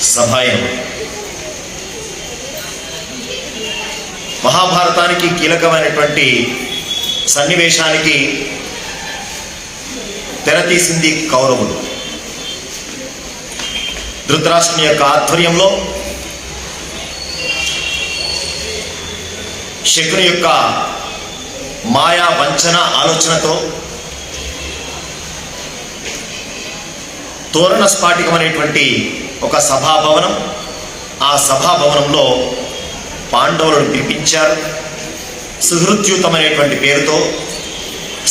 సభాయం. మహాభారతానికి కీలకమైనటువంటి సన్నివేశానికి తెరతీసింది కౌరవులు. ధృతరాష్ట్రుని యొక్క ఆధ్వర్యంలో శకుని యొక్క మాయా వంచన ఆలోచనతో తోరణ స్ఫాటికమైనటువంటి ఒక సభాభవనం, ఆ సభాభవనంలో పాండవులను పిలిపించారు. సుహృద్యూతమైనటువంటి పేరుతో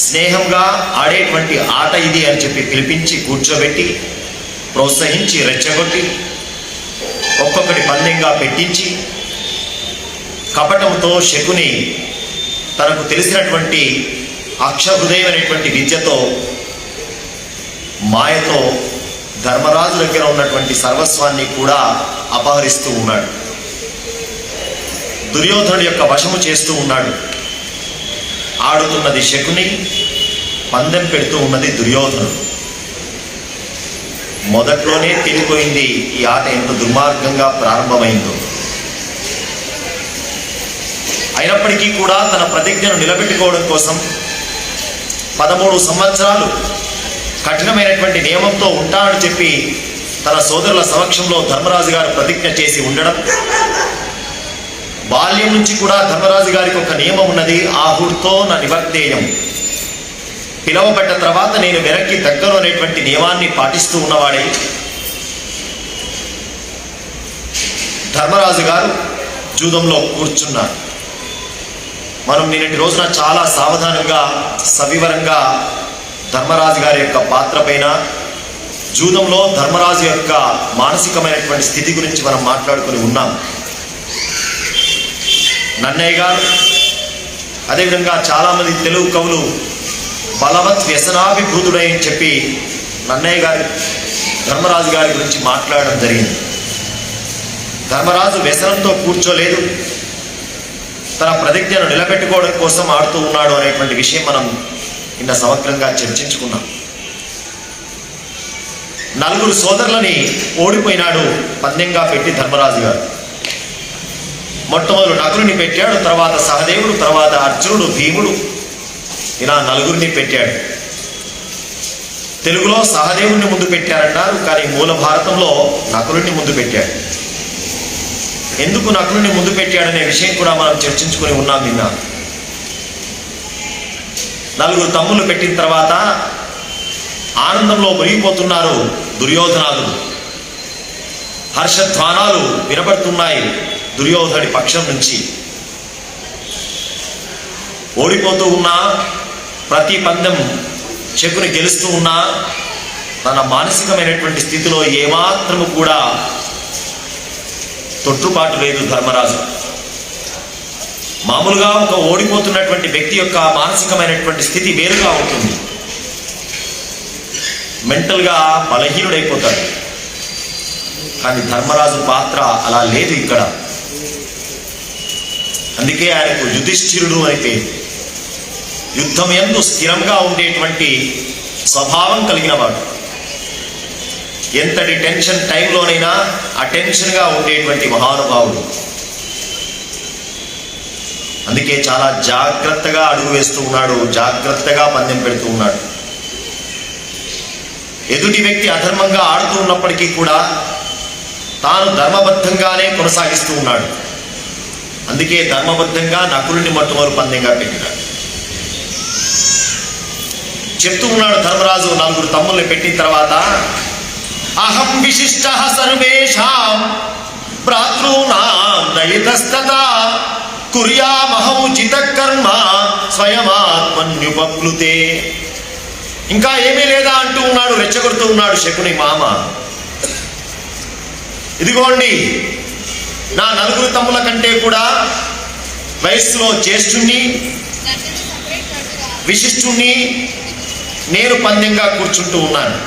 స్నేహంగా ఆడేటువంటి ఆట ఇది అని చెప్పి పిలిపించి కూర్చోబెట్టి ప్రోత్సహించి రెచ్చగొట్టి ఒక్కొక్కటి పందెంగా పెట్టించి కపటంతో శకుని తనకు తెలిసినటువంటి అక్షహృదయమైనటువంటి విద్యతో మాయతో ధర్మరాజు దగ్గర ఉన్నటువంటి సర్వస్వాన్ని కూడా అపహరిస్తూ ఉన్నాడు. దుర్యోధనుడి యొక్క వశము చేస్తూ ఉన్నాడు. ఆడుతున్నది శకుని, పందెం పెడుతూ ఉన్నది దుర్యోధనుడు. మొదట్లోనే తెలిపోయింది ఈ ఆట ఎంత దుర్మార్గంగా ప్రారంభమైందో. అయినప్పటికీ కూడా తన ప్రతిజ్ఞను నిలబెట్టుకోవడం కోసం 13 సంవత్సరాలు కఠినమైనటువంటి నియమంతో ఉంటానని చెప్పి తన సోదరుల సమక్షంలో ధర్మరాజు గారు ప్రతిజ్ఞ చేసి ఉండడం, బాల్యం నుంచి కూడా ధర్మరాజు గారికి ఒక నియమం ఉన్నది, ఆహుర్తో నా నివర్తేయం, పిలవబడ్డ తర్వాత నేను వెనక్కి దగ్గరు అనేటువంటి నియమాన్ని పాటిస్తూ ఉన్నవాడే ధర్మరాజు గారు జూదంలో కూర్చున్నారు. మనం నిన్నటి రోజున చాలా సావధానంగా సవివరంగా ధర్మరాజు గారి యొక్క పాత్ర పైన, జూదంలో ధర్మరాజు యొక్క మానసికమైనటువంటి స్థితి గురించి మనం మాట్లాడుకుని ఉన్నాం. నన్నయ్య గారు, అదేవిధంగా చాలామంది తెలుగు కవులు బలవత్ వ్యసనాభిభూతుడై అని చెప్పి నన్నయ్య గారి ధర్మరాజు గారి గురించి మాట్లాడడం జరిగింది. ధర్మరాజు వ్యసనంతో కూర్చోలేదు, తన ప్రతిజ్ఞను నిలబెట్టుకోవడం కోసం ఆడుతూ ఉన్నాడు అనేటువంటి విషయం మనం నిన్న సమగ్రంగా చర్చించుకున్నాం. 4 సోదరులని ఓడిపోయినాడు పందెంగా పెట్టి ధర్మరాజు గారు. మొట్టమొదలు నకులుని పెట్టాడు, తర్వాత సహదేవుడు, తర్వాత అర్జునుడు, భీముడు, ఇలా 4 పెట్టాడు. తెలుగులో సహదేవుడిని ముందు పెట్టారన్నారు, కానీ మూల భారతంలో నకులుని ముందు పెట్టాడు. ఎందుకు నకులుని ముందు పెట్టాడనే విషయం కూడా మనం చర్చించుకొని ఉన్నాం నిన్న. 4 తమ్ముళ్ళు పెట్టిన తర్వాత ఆనందంలో మునిగిపోతున్నారు దుర్యోధనాదులు. హర్షధ్వానాలు వినబడుతున్నాయి దుర్యోధనుడి పక్షం నుంచి. ఓడిపోతూ ఉన్నా, ప్రతి పందెం శకుని గెలుస్తూ ఉన్నా, తన మానసికమైనటువంటి స్థితిలో ఏమాత్రము కూడా తొట్టుపాటు లేదు ధర్మరాజు. మామూలుగా ఒక ఓడిపోతున్నటువంటి వ్యక్తి యొక్క మానసికమైనటువంటి స్థితి వేరుగా ఉంటుంది. మెంటల్గా బలహీనుడైపోతాడు. కానీ ధర్మరాజు పాత్ర అలా లేదు ఇక్కడ. అందుకే ఆయనకు యుధిష్ఠిరుడు అని పేరు. యుద్ధం యందు స్థిరంగా ఉండేటువంటి స్వభావం కలిగిన వాడు. ఎంతటి టెన్షన్ టైంలోనైనా అటెన్షన్గా ఉండేటువంటి మహానుభావుడు. అందుకే చాలా జాగ్రత్తగా అడుగు వేస్తూ ఉన్నాడు, జాగ్రత్తగా పందెం పెడుతూ ఉన్నాడు. ఎదుటి వ్యక్తి అధర్మంగా ఆడుతూ ఉన్నప్పటికీ కూడా తాను ధర్మబద్ధంగానే కొనసాగిస్తూ ఉన్నాడు. అందుకే ధర్మబద్ధంగా నకులుని మొట్టమొదటి పందెంగా పెట్టినాడు. చెప్తూ ఉన్నాడు ధర్మరాజు 4 తమ్ముల్ని పెట్టిన తర్వాత, అహం విశిష్ట సర్వేషాం భ్రాతॄణాం దయితస్తతా కుర్యామహౌచిత కర్మ స్వయమాత్మన్యుపప్లుతే. ఇంకా ఏమీ లేదా అంటూ ఉన్నాడు, రెచ్చగొడుతూ ఉన్నాడు శకుని మామ. ఇదిగోండి, నా 4 తమ్ముల కంటే కూడా వయస్సులో జ్యేష్ఠుణ్ణి, విశిష్టుణ్ణి నేను పందెంగా కూర్చుంటూ ఉన్నాను.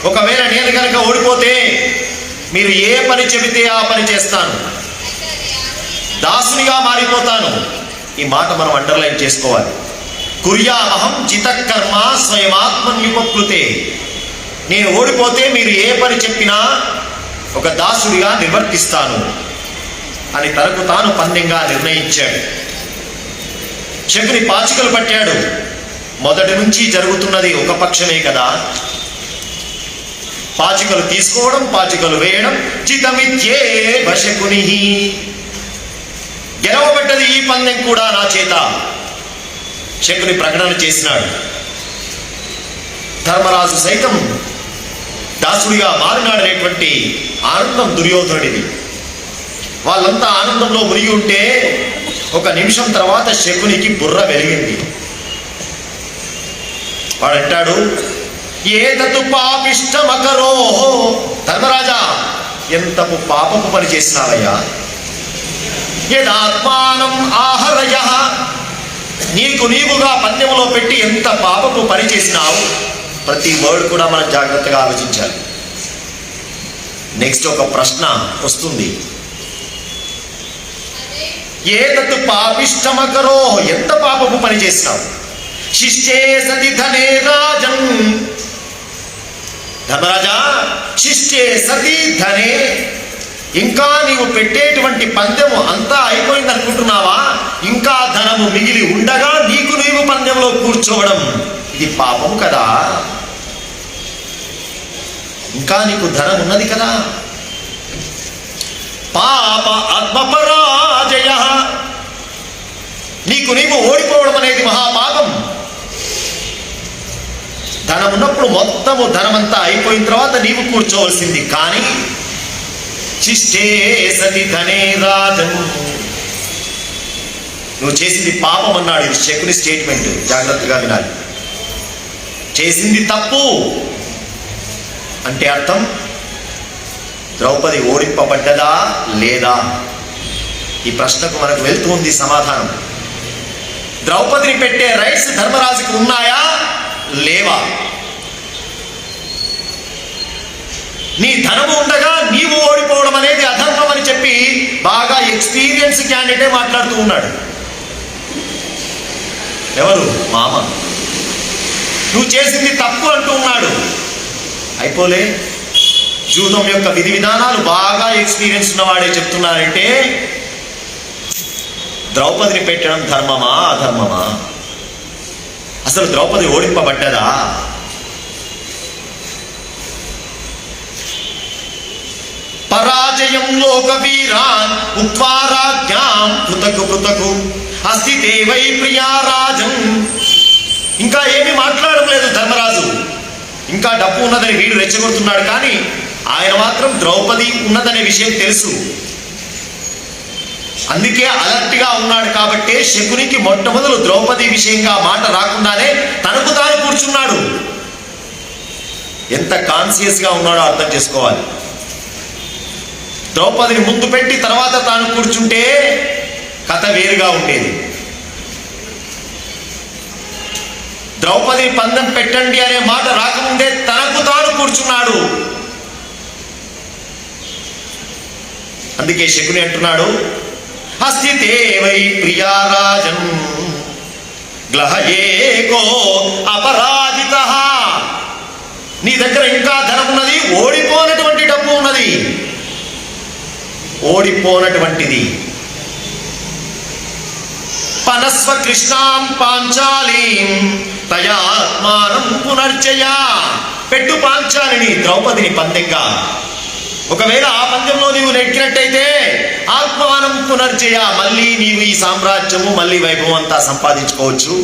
ఒకవేళ నేను కనుక ఓడిపోతే మీరు ఏ పని చెబితే ఆ పని చేస్తాను, దాసునిగా మారిపోతాను. ఈ మాట మనం అండర్లైన్ చేసుకోవాలి. కుర్యామహం జితకర్మ స్వయమాత్మన్యుపప్లుతే. నేను ఓడిపోతే మీరు ఏ పని చెప్పినా ఒక దాసుడిగా నిర్వర్తిస్తాను అని తనకు తాను పందెంగా నిర్ణయించాడు. శకుని పాచికలు పట్టాడు. మొదటి నుంచి జరుగుతున్నది ఒక పక్షమే కదా. పాచికలు తీసుకోవడం, పాచికలు వేయడం. చితమిత్యేవ శకుని, గెలవబడ్డది ఈ పందెం కూడా నా చేత, శకుని ప్రకటన చేసినాడు. ధర్మరాజు సైతం దాసుడిగా మారినాడనేటువంటి ఆనందం దుర్యోధనుడిది. వాళ్ళంతా ఆనందంలో మునిగి ఉంటే ఒక నిమిషం తర్వాత శకునికి బుర్ర వెలిగింది. వాడంటాడు, ఏదతు పాపిష్టమకరో, ధర్మరాజా ఎంతపు పాపపు పని చేసినావయ్యా. యదాత్మానం ఆహరయ, నీకు నీవుగా పందెంలో పెట్టి ఎంత పాపపు పని చేసినావు. ప్రతి వర్డ్ కూడా మనం జాగ్రత్తగా ఆలోచించాలి. నెక్స్ట్ ఒక ప్రశ్న వస్తుంది, ఏదతు పాపిష్టమకరో, ఎంత పాపపు పని చేసినావు. శిష్టే సతి ధనే రాజన్, ధర్మరాజా శిష్టే సతి ధనే, ఇంకా నీవు పెట్టేటువంటి పందెము అంతా అయిపోయింది అనుకుంటున్నావా? ఇంకా ధనము మిగిలి ఉండగా నీకు నీవు పందెంలో కూర్చోవడం ఇది పాపం కదా. ఇంకా నీకు ధనం ఉన్నది కదా. పాప ఆత్మపరాజయ, నీకు నీవు ఓడిపోవడం అనేది మహాపాపం. ధనం ఉన్నప్పుడు మొత్తము ధనమంతా అయిపోయిన తర్వాత నీవు కూర్చోవలసింది. కానీ శిష్టే సతి ధనే రాజన్, నువ్వు చేసింది పాపం అన్నాడు. ఇది శకుని స్టేట్మెంట్, జాగ్రత్తగా వినాలి. చేసింది తప్పు అంటే అర్థం ద్రౌపది ఓడింపబడ్డదా లేదా? ఈ ప్రశ్నకు మనకు వెళ్తుంది సమాధానం. ద్రౌపదిని పెట్టే రైట్స్ ధర్మరాజుకి ఉన్నాయా లేవా? నీ ధనము ఉండగా నీవు ఓడిపోవడం అనేది అధర్మం అని చెప్పి బాగా ఎక్స్పీరియన్స్ క్యాండిడేటే మాట్లాడుతూ ఉన్నాడు. ఎవరు? మామ. నువ్వు చేసింది తప్పు అంటూ ఉన్నాడు. అయిపోలే, జూదం యొక్క విధి విధానాలు బాగా ఎక్స్పీరియన్స్ ఉన్నవాడే చెప్తున్నారంటే ద్రౌపదిని పెట్టడం ధర్మమా అధర్మమా? అసలు ద్రౌపది ఓడింపబడ్డదా? పరాజయం లోక వీరాన్ ఉత్వారాజ్ఞాం పృథకు పృథకు అస్తి దేవై ప్రియా రాజం. ఇంకా ఏమీ మాట్లాడలేదు ధర్మరాజు. ఇంకా డబ్బు ఉన్నదని వీడు రెచ్చగొడుతున్నాడు, కానీ ఆయన మాత్రం ద్రౌపది ఉన్నదనే విషయం తెలుసు. అందుకే అలర్ట్గా ఉన్నాడు. కాబట్టి శకునికి మొట్టమొదలు ద్రౌపది విషయంగా మాట రాకుండానే తనకు తాను కూర్చున్నాడు. ఎంత కాన్షియస్గా ఉన్నాడో అర్థం చేసుకోవాలి. ద్రౌపదిని ముందు పెట్టి తర్వాత తాను కూర్చుంటే కథ వేరుగా ఉండేది. ద్రౌపదిని పందెం పెట్టండి అనే మాట రాకముందే తనకు తాను కూర్చున్నాడు. అందుకే శకుని అంటున్నాడు, అస్తి దేవై ప్రియా రాజన్ గ్లహయేకో అపరాజితః. నీ దగ్గర ఇంకా ధనం ఉన్నది, ఓడిపోనటువంటి డబ్బు ఉన్నది. ఓడిపోనటువంటిది పనస్వ కృష్ణాం పాంచాలీం తయాత్మానం పునర్జయ. పెట్టు పాంచాలిని, ద్రౌపదిని పందెంగా. ఒకవేళ ఆ పందెంలో నీవు నెగ్గినట్టయితే ఆత్మానం పునర్జయ, మళ్ళీ నీవు ఈ సామ్రాజ్యము మళ్ళీ వైభవం అంతా సంపాదించుకోవచ్చు.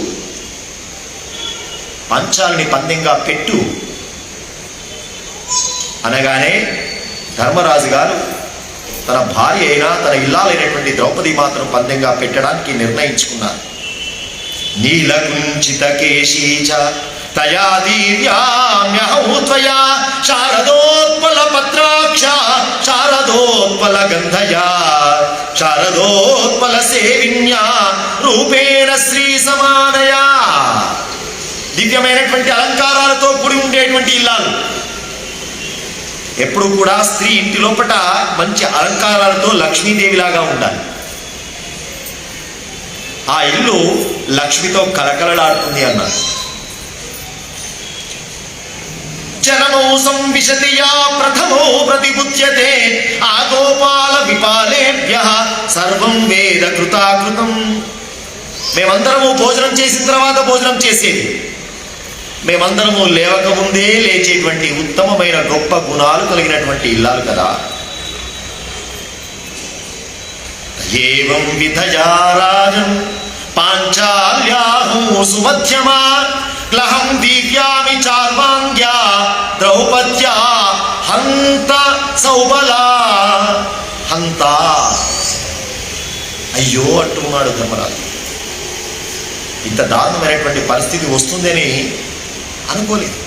పాంచాలిని పందెంగా పెట్టు అనగానే ధర్మరాజు గారు తన భార్య అయినా తన ఇల్లాలైనటువంటి ద్రౌపది మాత్రం పందెంగా పెట్టడానికి నిర్ణయించుకున్నారు. నీలకుంచిత కేశీచ తయా దీవ్యామ్యహూత్వయా శారదోత్పల పత్రాక్ష శారదోత్పల గంధయా శారదోత్పల సేవిన్యా రూపేణ శ్రీ సమానయా. దివ్యమైనటువంటి అలంకారాలతో కూడి ఉండేటువంటి ఇల్లాలు. ఎప్పుడు కూడా స్త్రీ ఇంటి లోపల మంచి అలంకారాలతో లక్ష్మీదేవిలాగా ఉండాలి. ఆ ఇల్లు లక్ష్మితో కలకలలాడుతుంది అన్నారు. జనమో సంవిశతియా ప్రథమో ప్రతిబుధ్యతే సర్వం వేద కృతాకృతం. మేమందరము భోజనం చేసిన తర్వాత భోజనం చేసేది, మేమందరము లేవక ముందే లేచేటువంటి ఉత్తమమైన గొప్ప గుణాలు కలిగినటువంటి ఇల్లాలు కదా. ఏవం విధయా రాజన్ పాంచాల్యాహం సుమధ్యమా గ్లహం దీవ్యామి చార్వాంగ్యా ద్రౌపద్యా హంత సౌబలా. హంత, అయ్యో అంటున్నాడు ధర్మరాజు. ఇంత దారుణమైనటువంటి పరిస్థితి వస్తుందని అనుకోలేదు.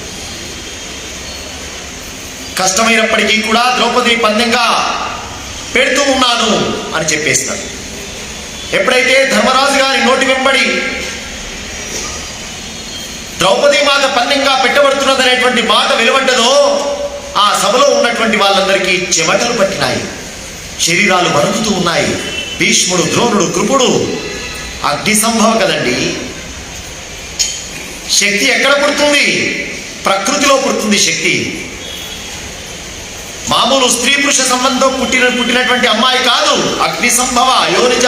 కష్టమైనప్పటికీ కూడా ద్రౌపదిని పందెంగా పెడుతూ ఉన్నాను అని చెప్పేస్తాడు. ఎప్పుడైతే ధర్మరాజు గారి నోటి వెంబడి ద్రౌపది మాత పందెంగా పెట్టబడుతున్నదనేటువంటి మాట వెలువడ్డదో ఆ సభలో ఉన్నటువంటి వాళ్ళందరికీ చెమటలు పట్టినాయి, శరీరాలు వణుకుతూ ఉన్నాయి. భీష్ముడు, ద్రోణుడు, కృపుడు అగ్ని సంభవ కదండి. శక్తి ఎక్కడ పుడుతుంది? ప్రకృతిలో పుడుతుంది శక్తి. మామూలు స్త్రీ పురుష సంబంధం పుట్టినటువంటి అమ్మాయి కాదు, అగ్ని సంభవ యోనిజ.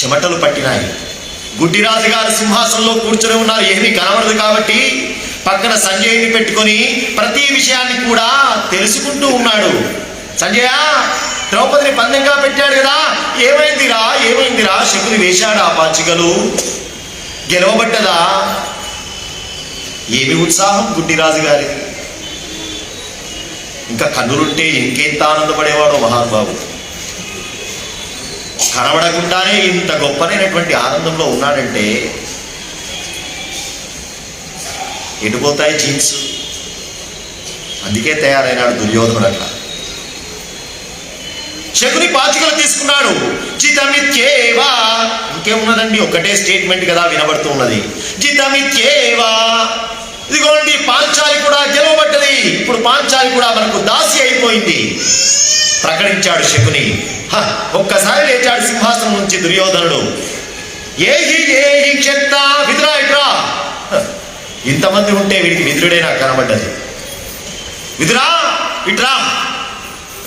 చెమటలు పట్టినాయి. గుడ్డిరాజు గారు సింహాసనంలో కూర్చొని ఉన్నారు, ఏమీ కనబడదు కాబట్టి పక్కన సంజయుని పెట్టుకొని ప్రతి విషయాన్ని కూడా తెలుసుకుంటూ ఉన్నాడు. సంజయ, ద్రౌపదిని పందెంగా పెట్టాడు కదా, ఏమైందిరా ఏమైందిరా? శకుని వేశాడు ఆ పాచికలు, గెలవబడ్డదా? ఏమి ఉత్సాహం గుడ్డిరాజు గారి! ఇంకా కన్నులుంటే ఇంకెంత ఆనందపడేవాడో మహానుభావుడు. కనబడకుండానే ఇంత గొప్పనైనటువంటి ఆనందంలో ఉన్నాడంటే ఎటుపోతాయి జీన్స్? అందుకే తయారైనాడు దుర్యోధనుడు అట్లా. శకుని పాచికలు తీసుకున్నాడు. జితమిత్యేవా, ఇంకేమున్నదండి, ఒకటే స్టేట్మెంట్ కదా వినబడుతూ ఉన్నది. జితమిత్యేవా, ఇదిగోండి పాంచాలి కూడా గెలవబడ్డది, ఇప్పుడు పాంచాలి కూడా మనకు దాసి అయిపోయింది ప్రకటించాడు శకుని. ఒక్కసారి లేచాడు సింహాసనం నుంచి దుర్యోధనుడు. ఏహి క్షత్త, విదురా ఇట్రా. ఇంతమంది ఉంటే వీడికి విదురుడే నాకు కనబడ్డది. విదురా ఇట్రా,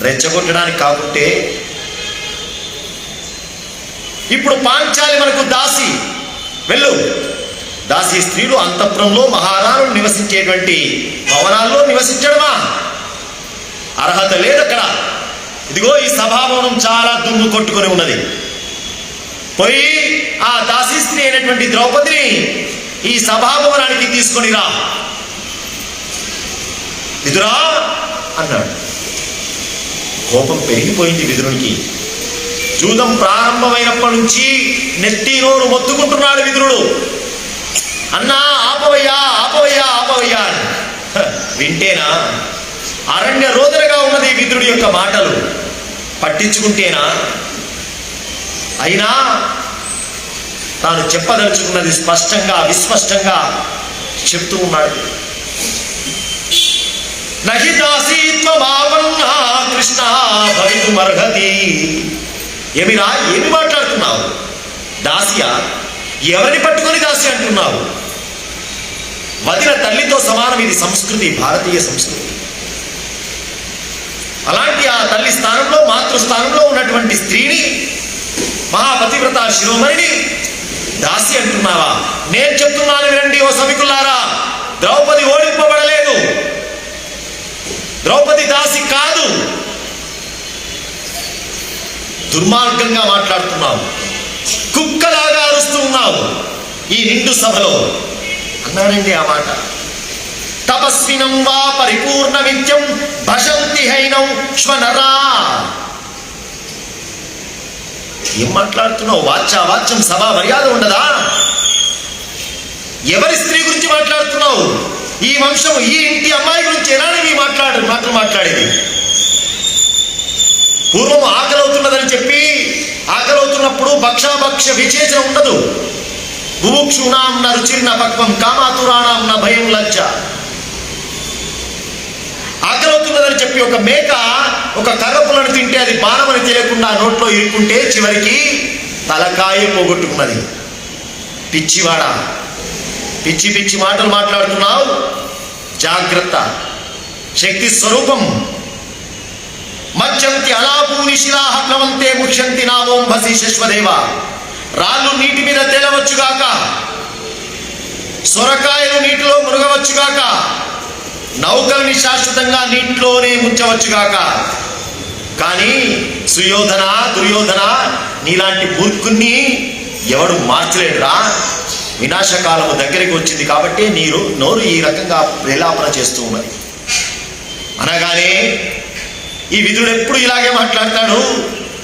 రెచ్చగొట్టడానికి కాకుంటే. ఇప్పుడు పాంచాలి మనకు దాసి, వెళ్ళు. దాసి స్త్రీలు అంతఃపురంలో మహారాణులు నివసించేటువంటి భవనాల్లో నివసించడమా? అర్హత లేదు అక్కడ. ఇదిగో ఈ సభాభవనం చాలా దుమ్ము కొట్టుకొని ఉన్నది. పోయి ఆ దాసి స్త్రీ అయినటువంటి ద్రౌపదిని ఈ సభాభవనానికి తీసుకొని రా విదురా అన్నాడు. కోపం పెరిగిపోయింది విదురునికి. జూదం ప్రారంభమైనప్పటి నుంచి నెత్తి నోరు మొత్తుకుంటున్నాడు విదురుడు. అన్నా ఆపవయ్యా ఆపవయ్యా ఆపవయ్యా అని. వింటేనా? అరణ్య రోదనగా ఉన్నది విదురుడి యొక్క మాటలు. పట్టించుకుంటేనా? అయినా తాను చెప్పదలుచుకున్నది స్పష్టంగా విస్పష్టంగా చెప్తూ ఉన్నాడు. నహి దాసీత్వమాపన్నా కృష్ణ భవితుమర్హతి. ఏమిరా, ఏమి మాట్లాడుతున్నావు? దాసియా? ఎవరిని పట్టుకొని దాసి అంటున్నావు? వదిన తల్లితో సమానం. ఇది సంస్కృతి, భారతీయ సంస్కృతి. అలాంటి ఆ తల్లి స్థానంలో, మాతృస్థానంలో ఉన్నటువంటి స్త్రీని, మహాపతివ్రత శిరోమణిని దాసి అంటున్నావా? నేను చెప్తున్నాను వినండి ఓ సభికులారా, ద్రౌపది ఓడింపబడలేదు, ద్రౌపది దాసి కాదు. దుర్మార్గంగా మాట్లాడుతున్నావు, కుక్కలాగా అరుస్తూ ఉన్నావు ఈ నిండు సభలో అన్నాడండి ఆ మాట. తపస్వినం వా పరిపూర్ణ విద్యం భషంతి హైనం శ్వనరా. ఏం మాట్లాడుతున్నావు? వాచ్యం సభా మర్యాద ఉండదా? ఎవరి స్త్రీ గురించి మాట్లాడుతున్నావు? ఈ వంశం, ఈ ఇంటి అమ్మాయి గురించి ఎలాంటివి మాటలు మాట్లాడేది? పూర్వం ఆకలవుతున్నదని చెప్పి, ఆకలవుతున్నప్పుడు భక్ష విచేచన ఉండదు. బుభుక్షూణాం న రుచిర్న పక్వం కామాతురాణాం న భయం లజ్జ. ఆకలవుతున్నదని చెప్పి ఒక మేక ఒక కర్రపులను తింటే అది బాణమని తెలియకుండా నోట్లో ఇరుక్కుంటే చివరికి తలకాయ పోగొట్టుకున్నది. పిచ్చివాడా, పిచ్చి పిచ్చి మాటలు మాట్లాడుతున్నావు, జాగ్రత్త. శక్తి స్వరూపం మచ్చంతి అలాపూని శిలాహ ప్లవంతే ముఖ్యంతి నావోంభసి శశ్వదేవ. రాళ్ళు నీటి మీద తేలవచ్చుగాక, సొరకాయలు నీటిలో మునగవచ్చుగాక, నౌకల్ని శాశ్వతంగా నీటిలోనే ముంచవచ్చుగాక. కానీ సుయోధన, దుర్యోధన, నీలాంటి మూర్ఖుణ్ణి ఎవడు మార్చలేడురా. వినాశకాలము దగ్గరికి వచ్చింది కాబట్టి నీరు నోరు ఈ రకంగా ప్రేలాపన చేస్తూ ఉన్నది అనగానే ఈ విదుడు ఎప్పుడు ఇలాగే మాట్లాడతాడు.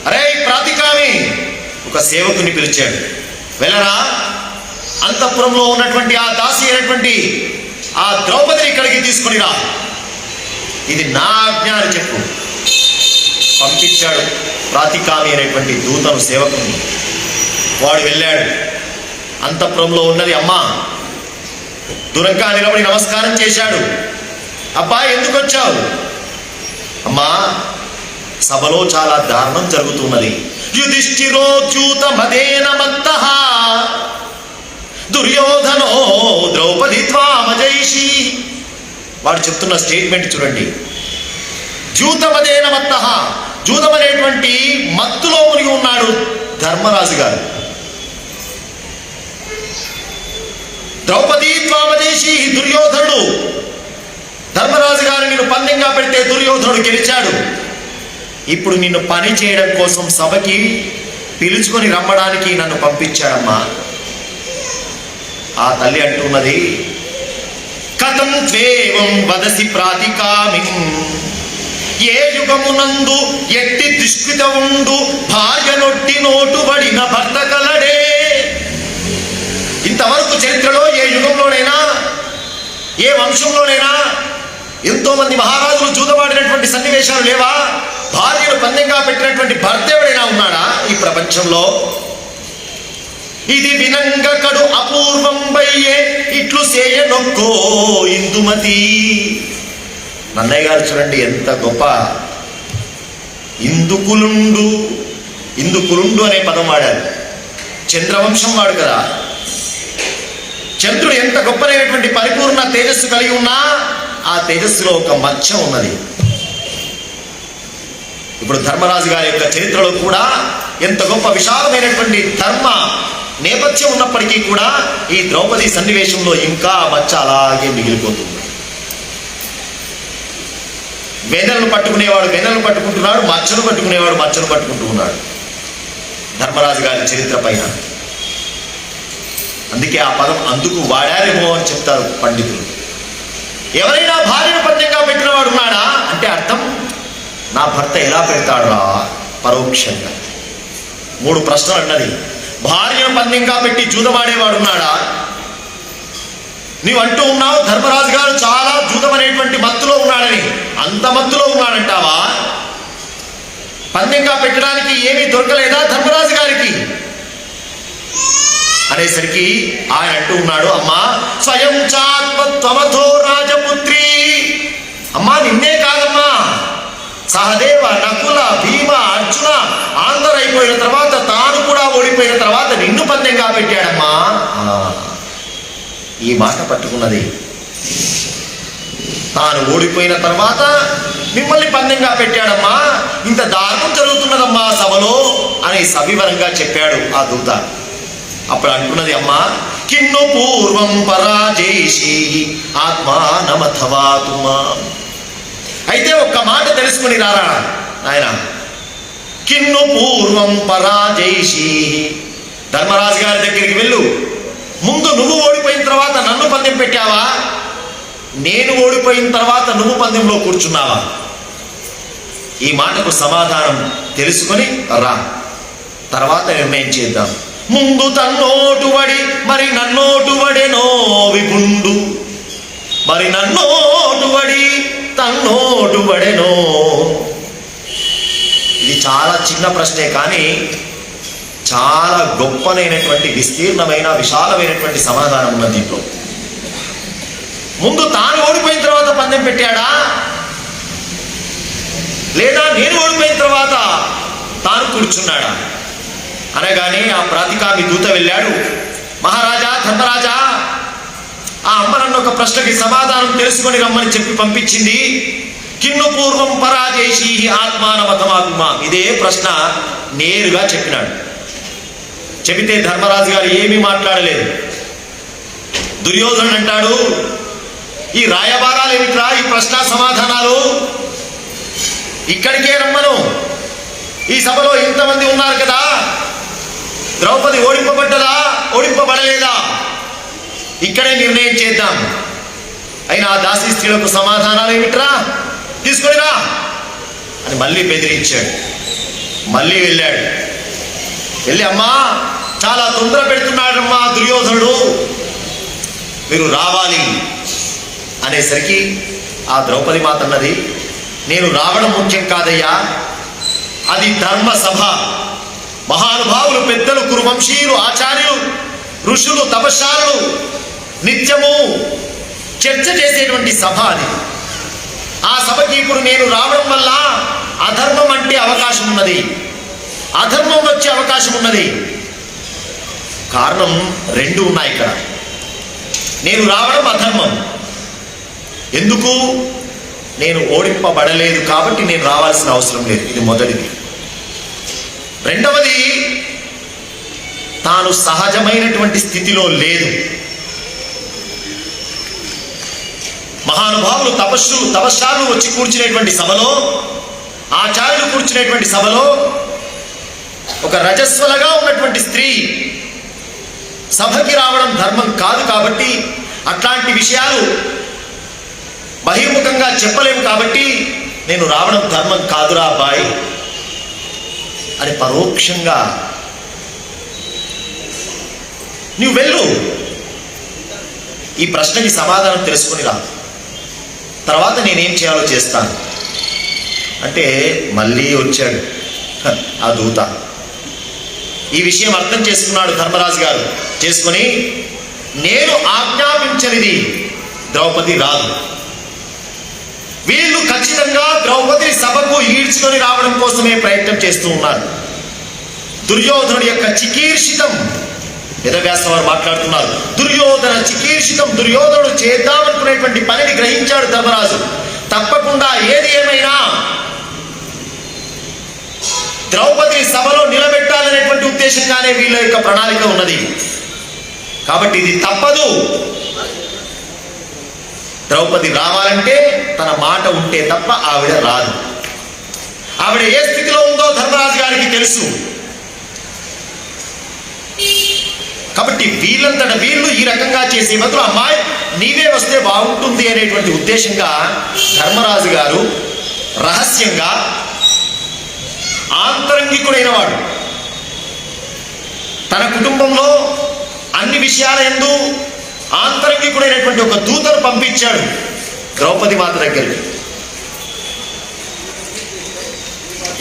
అరే ప్రాతికామి, ఒక సేవకుని పిలిచాడు. వెళ్ళరా, అంతఃపురంలో ఉన్నటువంటి ఆ దాసి అయినటువంటి ఆ ద్రౌపదిని ఇక్కడికి తీసుకునిరా, ఇది నా ఆజ్ఞ అని చెప్పు. పంపించాడు ప్రాతికామి అనేటువంటి దూతను, సేవకుని. వాడు వెళ్ళాడు. అంతఃపురంలో ఉన్నది అమ్మ. దూరంగా నిలబడి నమస్కారం చేశాడు. అబ్బా ఎందుకు వచ్చావు? అమ్మా, సభలో చాలా దారుణం జరుగుతున్నది. యుధిష్ఠిరోచ్యూత మదేన మత్తః దుర్యోధనో ద్రౌపది త్వామజైషి. వాడు చెప్తున్న స్టేట్మెంట్ చూడండి. జూతమదేన మత్తః, జూతం అనేటువంటి మత్తులో మునిగి ఉన్నాడు ధర్మరాజు గారు. ద్రౌపది త్వామజైషి, దుర్యోధనుడు. ధర్మరాజు గారు నిన్ను పందెంగా పెడితే దుర్యోధనుడు గెలిచాడు. ఇప్పుడు నిన్ను పని చేయడం కోసం సభకి పిలుచుకొని రమ్మడానికి నన్ను పంపించాడమ్మా. ఆ తల్లి అంటున్నది, కథం త్వేవం వదసి ప్రాతికామి, ఏ యుగమునందు ఎట్టి దుష్కృత ఉండు భార్య నొట్టి నోటుబడిన భర్త కలడే. ఇంతవరకు చరిత్రలో ఏ యుగంలోనైనా, ఏ వంశంలోనైనా ఎంతో మంది మహారాజులు జూదమాడినటువంటి సన్నివేశాలు లేవా? భార్యను పందెంగా పెట్టినటువంటి భర్త ఎవడైనా ఉన్నాడా ఈ ప్రపంచంలో? ఇది వినంగకడు అపూర్వం బయ్యే ఇట్లు సేయనొక్కో ఇందుమతి. నన్నయ్య గారు చూడండి ఎంత గొప్ప. ఇందుకులుండు, ఇందుకులుండు అనే పదం వాడారు. చంద్రవంశం వాడు కదా. చంద్రుడు ఎంత గొప్పనైనటువంటి పరిపూర్ణ తేజస్సు కలిగి ఉన్నా ఆ తేజస్సులో ఒక మచ్చ ఉన్నది. ఇప్పుడు ధర్మరాజు గారి యొక్క చరిత్రలో కూడా ఎంత గొప్ప విశాలమైనటువంటి ధర్మ నేపథ్యం ఉన్నప్పటికీ కూడా ఈ ద్రౌపది సన్నివేశంలో ఇంకా ఆ మచ్చ అలాగే మిగిలిపోతుంది. వెన్నెలను పట్టుకునేవాడు వెన్నెలను పట్టుకుంటున్నాడు, మచ్చను పట్టుకునేవాడు మచ్చను పట్టుకుంటూ ఉన్నాడు ధర్మరాజు గారి చరిత్ర పైన. అందుకే ఆ పదం అందుకు వాడారేమో అని చెప్తారు పండితులు. ఎవరైనా భార్యను పందెంగా పెట్టిన వాడు ఉన్నాడా అంటే అర్థం, నా భర్త ఎలా పెడతాడురా పరోక్షంగా. 3 ప్రశ్నలు అన్నది. భార్యను పందెంగా పెట్టి జూదమాడేవాడు ఉన్నాడా? నీవు అంటూ ఉన్నావు ధర్మరాజు గారు చాలా జూదం అనేటువంటి మత్తులో ఉన్నాడని. అంత మత్తులో ఉన్నాడంటావా? పందెంగా పెట్టడానికి ఏమీ దొరకలేదా ధర్మరాజు గారికి అనేసరికి ఆయన అంటూ ఉన్నాడు, అమ్మా స్వయం చాత్మత్వమథో రాజపుత్రి. అమ్మా నిన్నే కాదమ్మా, సహదేవ, నకుల, భీమ, అర్జున అందరూ అయిపోయిన తర్వాత తాను కూడా ఓడిపోయిన తర్వాత నిన్ను పందెంగా పెట్టాడమ్మా. ఈ మాట పట్టుకున్నది. తాను ఓడిపోయిన తర్వాత మిమ్మల్ని పందెంగా పెట్టాడమ్మా, ఇంత దారుణం జరుగుతున్నదమ్మా సభలో అని సవివరంగా చెప్పాడు ఆ దూత. అప్పుడు అంటున్నది, అమ్మా కిన్ను పూర్వం పరాజేషి ఆత్మానమథవాతుమా. అయితే ఒక్క మాట తెలుసుకుని రారా ఆయన. కిన్ను పూర్వం పరాజేషి, ధర్మరాజు గారి దగ్గరికి వెళ్ళు. ముందు నువ్వు ఓడిపోయిన తర్వాత నన్ను పందెం పెట్టావా? నేను ఓడిపోయిన తర్వాత నువ్వు పందెంలో కూర్చున్నావా? ఈ మాటకు సమాధానం తెలుసుకొని రా, తర్వాత నిర్ణయం చేద్దాం. ముందు తన్నోటు వడి మరి నన్నోటు వడెనో విపుండు, మరి నన్నోటు వడి తన్నోటు వడెనో. ఇది చాలా చిన్న ప్రశ్నే కానీ చాలా గొప్పనైనటువంటి విస్తీర్ణమైన విశాలమైనటువంటి సమాధానం ఉన్నది దీంట్లో. ముందు తాను ఓడిపోయిన తర్వాత పందెం పెట్టాడా, లేదా నేను ఓడిపోయిన తర్వాత తాను కూర్చున్నాడా అనగానే ఆ ప్రాతికామి దూత వెళ్ళాడు. మహారాజా, ధర్మరాజా, ఆ అమ్మ నన్ను ఒక ప్రశ్నకి సమాధానం తెలుసుకొని రమ్మని చెప్పి పంపించింది. కిన్ను పూర్వం పరాజేషీ ఆత్మానమతమాత్మా. ఇదే ప్రశ్న నేరుగా చెప్పినాడు. చెబితే ధర్మరాజు గారు ఏమీ మాట్లాడలేదు. దుర్యోధనుడు అంటాడు, ఈ రాయబారాలు ఏమిట్రా, ఈ ప్రశ్న సమాధానాలు ఇక్కడికే రమ్మను. ఈ సభలో ఇంతమంది ఉన్నారు కదా, ద్రౌపది ఓడింపబడ్డదా ఓడింపబడలేదా ఇక్కడే నిర్ణయం చేద్దాం. అయినా ఆ దాసీ స్త్రీలకు సమాధానాలు ఏమిట్రా, తీసుకొనిరా అని మళ్ళీ బెదిరించాడు. మళ్ళీ వెళ్ళాడు. వెళ్ళి అమ్మా చాలా తొందర పెడుతున్నాడమ్మా దుర్యోధనుడు, మీరు రావాలి అనేసరికి ఆ ద్రౌపది మాత అన్నది, నేను రావడం ముఖ్యం కాదయ్యా, అది ధర్మ సభ, మహానుభావులు పెద్దలు కురువంశీయులు ఆచార్యులు ఋషులు తపస్సారులు నిత్యము చర్చ చేసేటువంటి సభ అది. ఆ సభకి ఇప్పుడు నేను రావడం వల్ల అధర్మం అంటే అవకాశం ఉన్నది, అధర్మం వచ్చే అవకాశం ఉన్నది. కారణం రెండు ఉన్నాయి ఇక్కడ. నేను రావడం అధర్మం. ఎందుకు? నేను ఓడింపబడలేదు కాబట్టి నేను రావాల్సిన అవసరం లేదు. ఇది మొదటిది. రెండవది, తాను సహజమైనటువంటి స్థితిలో లేదు. మహానుభావులు తపస్సాలు వచ్చి కూర్చునేటువంటి సభలో, ఆచార్యులు కూర్చునేటువంటి సభలో ఒక రజస్వలగా ఉన్నటువంటి స్త్రీ సభకి రావడం ధర్మం కాదు. కాబట్టి అట్లాంటి విషయాలు బహిర్ముఖంగా చెప్పలేము కాబట్టి నేను రావడం ధర్మం కాదురా అబ్బాయి అని పరోక్షంగా, నువ్వు వెళ్ళు, ఈ ప్రశ్నకి సమాధానం తెలుసుకుని రా, తర్వాత నేనేం చేయాలో చేస్తాను అంటే మళ్ళీ వచ్చాడు ఆ దూత. ఈ విషయం అర్థం చేసుకున్నాడు ధర్మరాజు గారు. చేసుకుని, నేను ఆజ్ఞాపించనిది ద్రౌపది రాదు, వీళ్ళు ఖచ్చితంగా ద్రౌపది సభకు ఈడ్చుకొని రావడం కోసమే ప్రయత్నం చేస్తూ ఉన్నారు. దుర్యోధనుడి యొక్క చికీర్షితం, వేదవ్యాస వారు మాట్లాడుతున్నారు, దుర్యోధన చికీర్షితం, దుర్యోధనుడు చేద్దామనుకునేటువంటి పనిని గ్రహించాడు ధర్మరాజు. తప్పకుండా ఏది ఏమైనా ద్రౌపది సభలో నిలబెట్టాలనేటువంటి ఉద్దేశంగానే వీళ్ళ యొక్క ప్రణాళిక ఉన్నది. కాబట్టి ఇది తప్పదు. ద్రౌపది రావాలంటే తన మాట ఉంటే తప్ప ఆవిడ రాదు. ఆవిడ ఏ స్థితిలో ఉందో ధర్మరాజు గారికి తెలుసు. కాబట్టి వీళ్ళంతట వీళ్ళు ఈ రకంగా చేసే బదులు అమ్మాయి నీవే వస్తే బాగుంటుంది అనేటువంటి ఉద్దేశంగా ధర్మరాజు గారు రహస్యంగా, ఆంతరంగికుడైన వాడు, తన కుటుంబంలో అన్ని విషయాల యందు ఆంతరంగికుడైనటువంటి ఒక దూతను పంపించాడు ద్రౌపది మాత దగ్గరికి.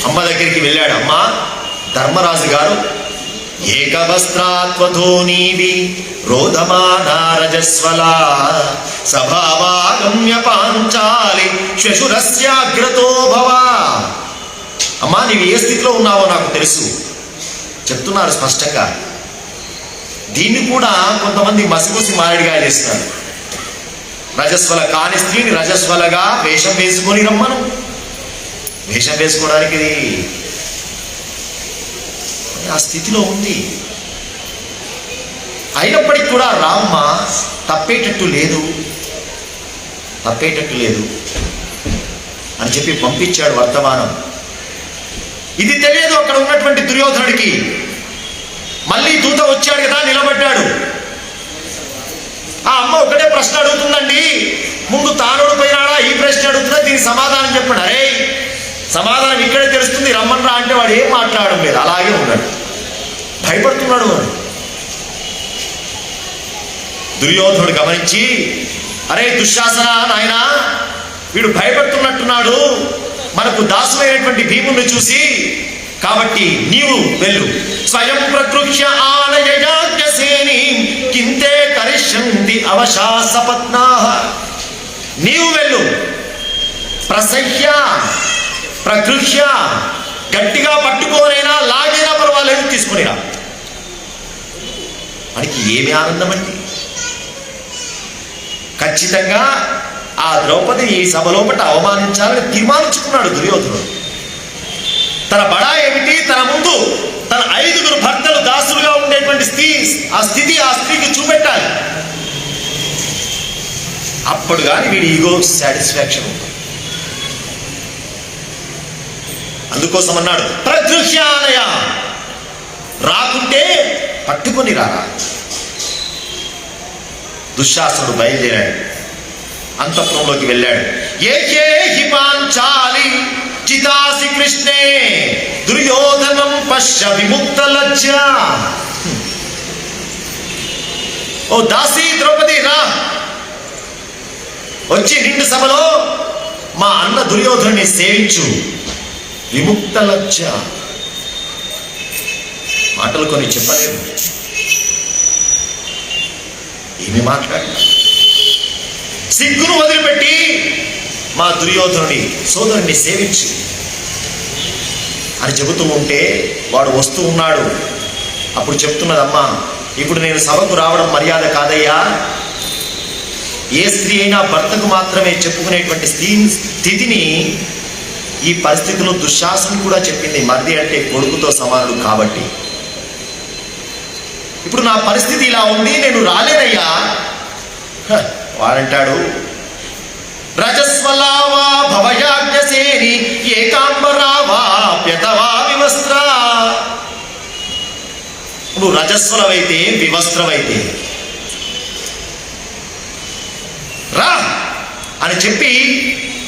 అమ్మ దగ్గరికి వెళ్ళాడు. అమ్మ, ధర్మరాజు గారు ఏకవస్త్రాత్వతో నీవి రోధమానారజస్వలా సభావాగమ్య పాంచాలి శ్వశురస్యాగ్రతో భవ. అమ్మా, నీవు ఏ స్థితిలో ఉన్నావో నాకు తెలుసు చెప్తున్నారు స్పష్టంగా. దీన్ని కూడా కొంతమంది మసిమూసి మారేడుగాయలు వేస్తున్నారు. రజస్వల కాని స్త్రీని రజస్వలగా వేషం వేసుకొని రమ్మను. వేషం వేసుకోవడానికి ఇది ఆ స్థితిలో ఉంది. అయినప్పటికీ కూడా రామ్మ, తప్పేటట్టు లేదు అని చెప్పి పంపించాడు వర్తమానం. ఇది తెలియదు అక్కడ ఉన్నటువంటి దుర్యోధనుడికి. మళ్ళీ దూత వచ్చాడు కదా, నిలబడ్డాడు. ఆ అమ్మ ఒకటే ప్రశ్న అడుగుతుందండి, ముందు తానోడు పోయినాడా ఈ ప్రశ్న అడుగుతున్నా, దీనికి సమాధానం చెప్పండి. అరే, సమాధానం ఇక్కడే తెలుస్తుంది, రమ్మన్రా అంటే వాడు ఏం మాట్లాడడం లేదు, అలాగే ఉన్నాడు, భయపడుతున్నాడు వాడు. దుర్యోధనుడు గమనించి, అరే దుశ్శాసన నాయనా, వీడు భయపడుతున్నట్టున్నాడు మనకు దాసులైనటువంటి భీముని చూసి, కాబట్టి నీవు వెళ్ళు. స్వయం ప్రకృష్య ఆనయయాజ్ఞసేని కింతే కరిష్యంతి అవశాసపత్నాః. నీవు వెళ్ళు, ప్రసహ్య ప్రకృష్య, గట్టిగా పట్టుకోనైనా లాగైనా పర్వాలేదు, తీసుకునిరా. వాడికి ఏమి ఆనందం అండి. ఖచ్చితంగా ఆ ద్రౌపదిని ఈ సభలోపట అవమానించాలని తీర్మానించుకున్నాడు దుర్యోధనుడు. తన బడా ఏమిటి, తన ముందు తన 5 భర్తలు దాసులుగా ఉండేటువంటి ఆ స్త్రీకి చూపెట్టాలి. అప్పుడు కానీ వీడి ఈగో సాటిస్ఫాక్షన్ ఉంటుంది. అందుకోసం అన్నాడు ప్రగృహ్యానయ, రాకుంటే పట్టుకొని రారా. దుశ్శాసనుడు బయలుదేరాడు, అంతఃపురంలోకి వెళ్ళాడు. ఏ హిమాంచాలి చితాసి కృష్ణే దుర్యోధనం పశ్య విముక్త లజ్జ. ఓ దాసి ద్రౌపది రా, వచ్చి నిండు సభలో మా అన్న దుర్యోధనుని సేవించు, విముక్త లజ్జ. మాటలు కొన్ని చెప్పలేము, ఏమి మాట్లాడినా సిగ్గును వదిలిపెట్టి మా దుర్యోధనుని సోదరుని సేవించు అని చెబుతూ ఉంటే వాడు వస్తూ ఉన్నాడు. అప్పుడు చెప్తున్నదమ్మా, ఇప్పుడు నేను సభకు రావడం మర్యాద కాదయ్యా. ఏ స్త్రీ అయినా భర్తకు మాత్రమే చెప్పుకునేటువంటి స్థితిని ఈ పరిస్థితిలో దుశ్శాసనం కూడా చెప్పింది. మరిది అంటే కొడుకుతో సమానుడు కాబట్టి ఇప్పుడు నా పరిస్థితి ఇలా ఉంది, నేను రాలేదయ్యా. వాడంటాడు రజస్వలావా భవయాజ్ఞసేని ఏకాంబరావా ప్యతవా వివస్త్ర. నువ్వు రజస్వలవైతే వివస్త్రవైతే రా అని చెప్పి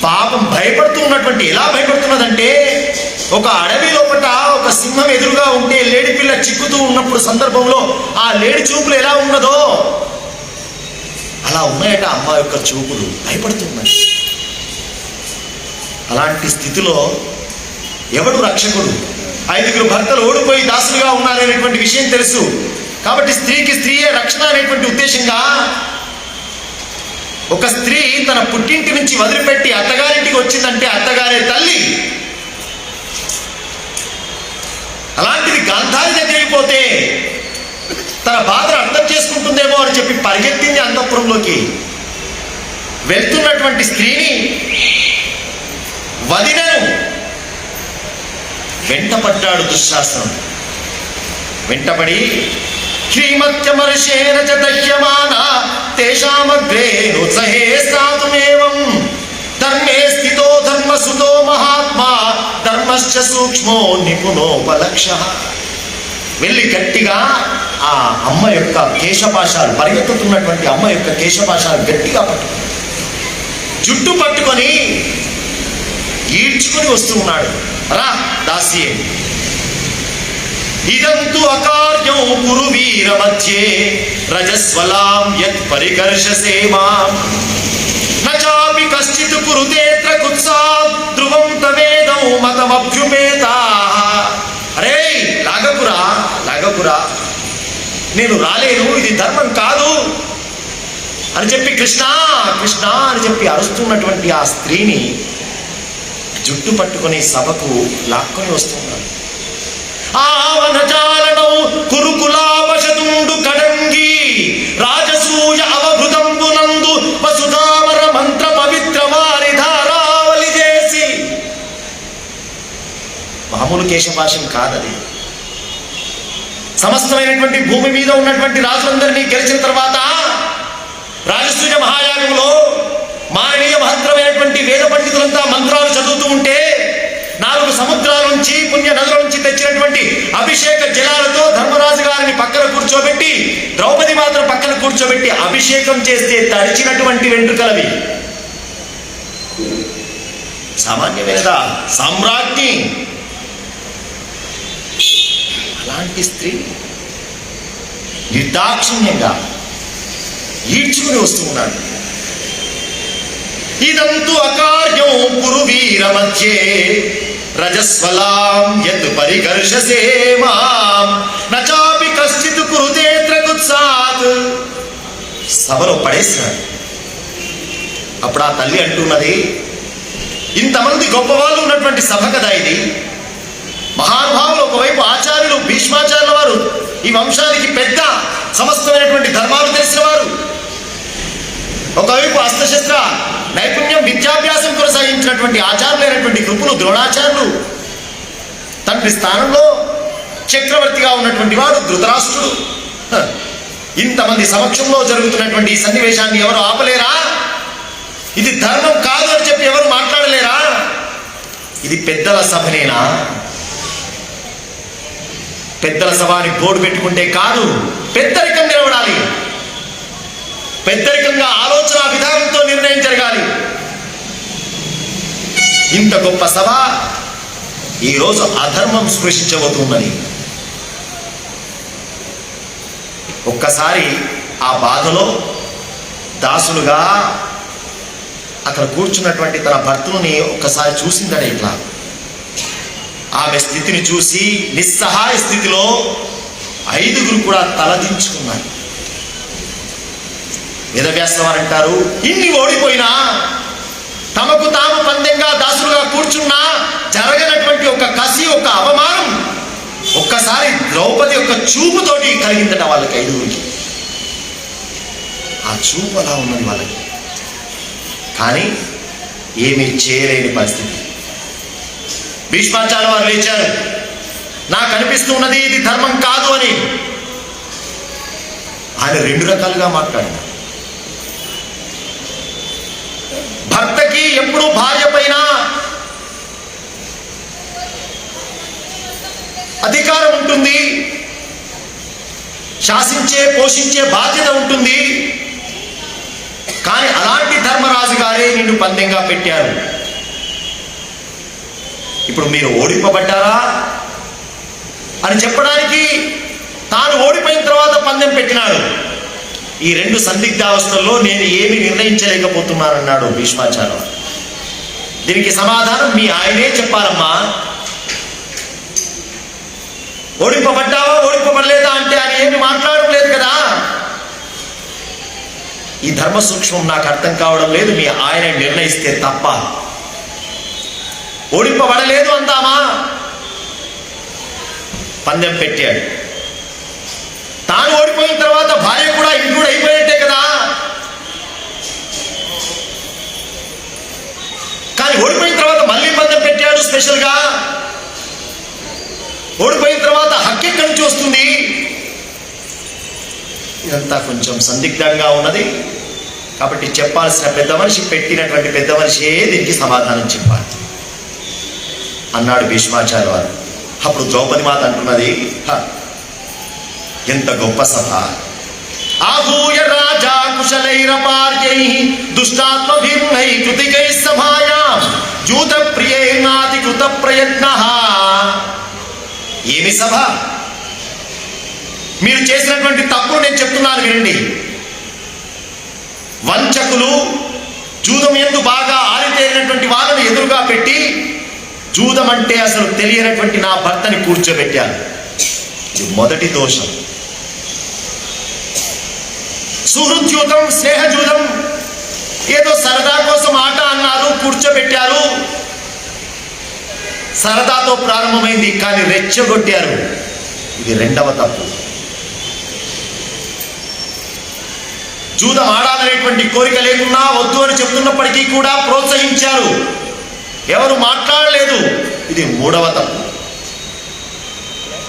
పాపం భయపడుతూ ఉన్నటువంటి, ఎలా భయపడుతున్నదంటే ఒక అడవి లోపల ఒక సింహం ఎదురుగా ఉంటే లేడి పిల్ల చిక్కుతూ ఉన్నప్పుడు సందర్భంలో ఆ లేడి చూపులు ఎలా ఉన్నదో అలా ఉన్నాయట అమ్మ యొక్క చూపులు, భయపడుతున్నాయి. అలాంటి స్థితిలో ఎవడు రక్షకుడు? 5 భర్తలు ఓడిపోయి దాసులుగా ఉన్నారనేటువంటి విషయం తెలుసు కాబట్టి స్త్రీకి స్త్రీయే రక్షణ అనేటువంటి ఉద్దేశంగా ఒక స్త్రీ తన పుట్టింటి నుంచి వదిలిపెట్టి అత్తగారింటికి వచ్చిందంటే అత్తగారే తల్లి. అలాంటిది గాంధారి దగ్గరికి పోతే తన బాధను అర్థం చేసుకుంటుందేమో అని చెప్పి పరిగెత్తింది అంతఃపురంలోకి. వెళ్తున్నటువంటి స్త్రీని వదినను వెంటపడ్డాడు దుశ్శాసనుడు. వెంటపడి శ్రీమత్యమర్షేణ చ దహ్యమాన తేషామగ్రే నుత్సహే స్థాతుమేవం ధర్మే స్థితో ధర్మసుతో మహాత్మా ధర్మశ్చ సూక్ష్మో నిపుణోపలక్ష్యః. వెళ్ళి గట్టిగా ఆ అమ్మ యొక్క కేశపాశాలు, పరిగెత్తుతున్నటువంటి అమ్మ యొక్క కేశపాశాలు గట్టిగా పట్టుకుని జుట్టు పట్టుకొని ఈడ్చుకొని వస్తూ ఉన్నాడు. రా దాసి, ఇదంతు అకార్యం కురు వీర మధ్యే రజస్వలాం యత్ పరికర్షసే మాం నచాపి కశ్చిత్ కురుతేత్ర కుత్సాత్ ధ్రువం తవేదం మతమభ్యుపేతా. అరే లాగకురా, నేను రాలేను, ఇది ధర్మం కాదు అని చెప్పి కృష్ణ కృష్ణ అని చెప్పి అరుస్తున్నటువంటి ఆ స్త్రీని జుట్టు పట్టుకొని సభకు లాక్కొని వస్తున్నాడు. ఆవనజాలనం కురుకులావశతుండు కడంగి రాజసూయ అవభృతంబునందు వసుధామర మంత్ర పవిత్ర వారి ధారావలి చేసి. మామూలు కేశపాశం కాదది. సమస్తమైనటువంటి భూమి మీద ఉన్నటువంటి రాజులందరినీ గెలిచిన తర్వాత రాజసూయ మహాయాగంలో మాననీయ మహత్తరమైనటువంటి వేద పండితులంతా మంత్రాలు చదువుతూ ఉంటే 4 సముద్రాల నుంచి పుణ్య నదుల నుంచి తెచ్చినటువంటి అభిషేక జలాలతో ధర్మరాజు గారిని పక్కన కూర్చోబెట్టి ద్రౌపది మాత్రం పక్కన కూర్చోబెట్టి అభిషేకం చేస్తే తడిచినటువంటి వెంట్రుకలవి. సామాన్యమైనదా? సామ్రాజ్ఞి. అలాంటి స్త్రీ నిర్దాక్షిణ్యంగా ఈడ్చుకుని వస్తూ ఉన్నాడు. ఇదంతు అకార్యం కురు వీర మధ్యే రజస్వలాం యత్ పరికర్షసే మాం నచాపి కశ్చిత్ కురుతేత్ర కుత్సాత్. సభలో పడేసినాడు. అప్పుడు ఆ తల్లి అంటున్నది, ఇంతమంది గొప్పవాళ్ళు ఉన్నటువంటి సభ కదా ఇది. మహానుభావులు, ఒకవైపు ఆచార్యులు భీష్మాచార్యుల వారు, ఈ వంశానికి పెద్ద, సమస్తమైనటువంటి ధర్మాలు తెలిసిన వారు. ఒకవైపు అస్త్రశస్త్ర నైపుణ్యం విద్యాభ్యాసం కొనసాగించినటువంటి ఆచార్యులైనటువంటి కృపులు ద్రోణాచార్యులు, తండ్రి స్థానంలో చక్రవర్తిగా ఉన్నటువంటి వాడు ధృతరాష్ట్రుడు. ఇంతమంది సమక్షంలో జరుగుతున్నటువంటి ఈ సన్నివేశాన్ని ఎవరు ఆపలేరా? ఇది ధర్మం కాదు అని చెప్పి ఎవరు మాట్లాడలేరా? ఇది పెద్దల సభనేనా? పెద్దల సభ అని బోర్డు పెట్టుకుంటే కాదు, పెద్దరికం నిలబడాలి. పెద్దరికంగా ఆలోచన విధానంతో నిర్ణయం జరగాలి. ఇంత గొప్ప సభ ఈరోజు అధర్మం స్పృశించబోతున్నది. ఒక్కసారి ఆ బాధలో దాసులుగా అక్కడ కూర్చున్నటువంటి తన భర్తని ఒక్కసారి చూసిందట. ఇట్లా ఆమె స్థితిని చూసి నిస్సహాయ స్థితిలో 5 కూడా తలదించుకున్నారు. వేదవ్యాసం వారు అంటారు, ఇన్ని ఓడిపోయినా తమకు తాము పందెంగా దాసులుగా కూర్చున్నా జరగనటువంటి ఒక కసి, ఒక అవమానం ఒక్కసారి ద్రౌపది యొక్క చూపుతోటి కలిగిందట వాళ్ళకి 5. ఆ చూపు అలా ఉన్నది వాళ్ళకి. కానీ ఏమీ చేయలేని పరిస్థితి. భీష్మాచార్య వారు లేచారు. నాకు అనిపిస్తున్నది ఇది ధర్మం కాదు అని. ఆయన 2 రకాలుగా మాట్లాడారు. భర్తకి ఎప్పుడు భార్య పైన అధికారం ఉంటుంది, శాసించే పోషించే బాధ్యత ఉంటుంది. కానీ అలాంటి ధర్మరాజు గారే నిన్ను పందెంగా పెట్టారు. ఇప్పుడు మీరు ఓడిపోబడ్డారా అని చెప్పడానికి తాను ఓడిపోయిన తర్వాత పందెం పెట్టినాడు. ఈ 2 సందిగ్ధావస్థల్లో నేను ఏమి నిర్ణయించలేకపోతున్నానన్నాడు భీష్మాచార్య. దీనికి సమాధానం మీ ఆయనే చెప్పారమ్మా. ఓడిపోబడ్డావా ఓడిపోబడలేదా అంటే ఆయన ఏమి మాట్లాడడం లేదు కదా. ఈ ధర్మ సూక్ష్మం నాకు అర్థం కావడం లేదు. మీ ఆయన నిర్ణయిస్తే తప్ప. ఓడిపోబడలేదు అందామా? పందెం పెట్టాడు. తాను ఓడిపోయిన తర్వాత భార్య కూడా ఇంక్లూడ్ అయిపోయినట్టే కదా. కానీ ఓడిపోయిన తర్వాత మళ్ళీ పందెం పెట్టాడు స్పెషల్గా. ఓడిపోయిన తర్వాత హక్కు ఎక్కడి నుంచి వస్తుంది? ఇదంతా కొంచెం సందిగ్ధంగా ఉన్నది. కాబట్టి చెప్పాల్సిన పెద్ద మనిషి, పెట్టినటువంటి పెద్ద మనిషే దీనికి సమాధానం చెప్పాలి అన్నాడు భీష్మాచార్య వారు. అప్పుడు ద్రౌపది మాత అంటున్నది, ఎంత గొప్ప సభ! ఆహూయ రాజా కుశలైరపార్యై దుష్టాత్మభిర్నై కృతికై సభాయాం జూత ప్రియైర్నాతి కృత ప్రయత్నః. ఏమి సభ! మీరు చేసినటువంటి తప్పులు నేను చెప్తున్నాను వినండి. వంచకులు, జూదం యందు బాగా ఆరితేరినటువంటి వాళ్ళను ఎదురుగా పెట్టి జూదం అంటే అసలు తెలియనటువంటి నా భర్తని కూర్చోబెట్టాను. ఇది మొదటి దోషం. సుహృద్యూతం, స్నేహజూదం ఏదో సరదా కోసం ఆట అన్నారు, కూర్చోబెట్టారు. సరదాతో ప్రారంభమైంది, కానీ రెచ్చగొట్టారు. ఇది 2వ తప్పు. జూదం ఆడాలనేటువంటి కోరిక లేకున్నా వద్దు అని చెప్తున్నప్పటికీ కూడా ప్రోత్సహించారు. ఎవరు మాట్లాడలేదు. ఇది 3వ తప్పు.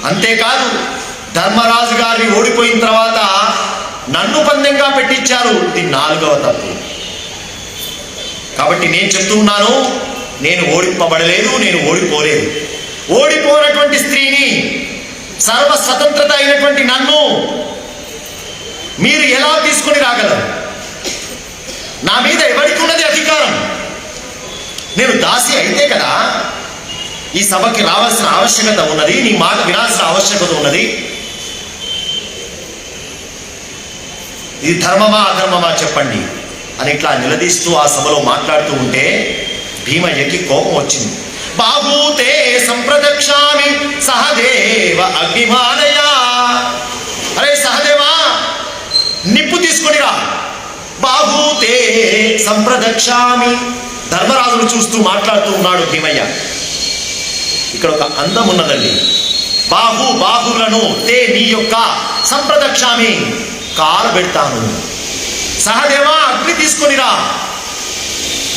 అంతేకాదు, ధర్మరాజు గారిని ఓడిపోయిన తర్వాత నన్ను పందెంగా పెట్టించారు. ఇది 4వ తప్పు. కాబట్టి నేను చెప్తూ ఉన్నాను, నేను ఓడిపోబడలేదు, నేను ఓడిపోలేదు. ఓడిపోయినటువంటి స్త్రీని, సర్వ స్వతంత్రత అయినటువంటి నన్ను మీరు ఎలా తీసుకుని రాగలరు? నా మీద ఎవరికి ఉన్నది అధికారం? నేను దాసి అయితే కదా ఈ సభకి రావాల్సిన ఆవశ్యకత ఉన్నది, నీ మాట వినాల్సిన ఆవశ్యకత ఉన్నది. ఇది ధర్మమా అధర్మమా చెప్పండి అని ఇట్లా నిలదీస్తూ ఆ సభలో మాట్లాడుతూ ఉంటే భీమయ్యకి కోపం వచ్చింది. బాహూతే సంప్రదక్షామి సహదేవ అగ్నిమానయా. అరే సహదేవా, నిప్పు తీసుకొనిరా. బాహూతే సంప్రదక్షామి. ధర్మరాజును చూస్తూ మాట్లాడుతూ ఉన్నాడు భీమయ్య. ఇక్కడ ఒక అందం ఉన్నదండి. బాహువులను తే నీ యొక్క సంప్రదక్షామి, కాలు పెడతాను. సహదేవా అగ్ని తీసుకొనిరా.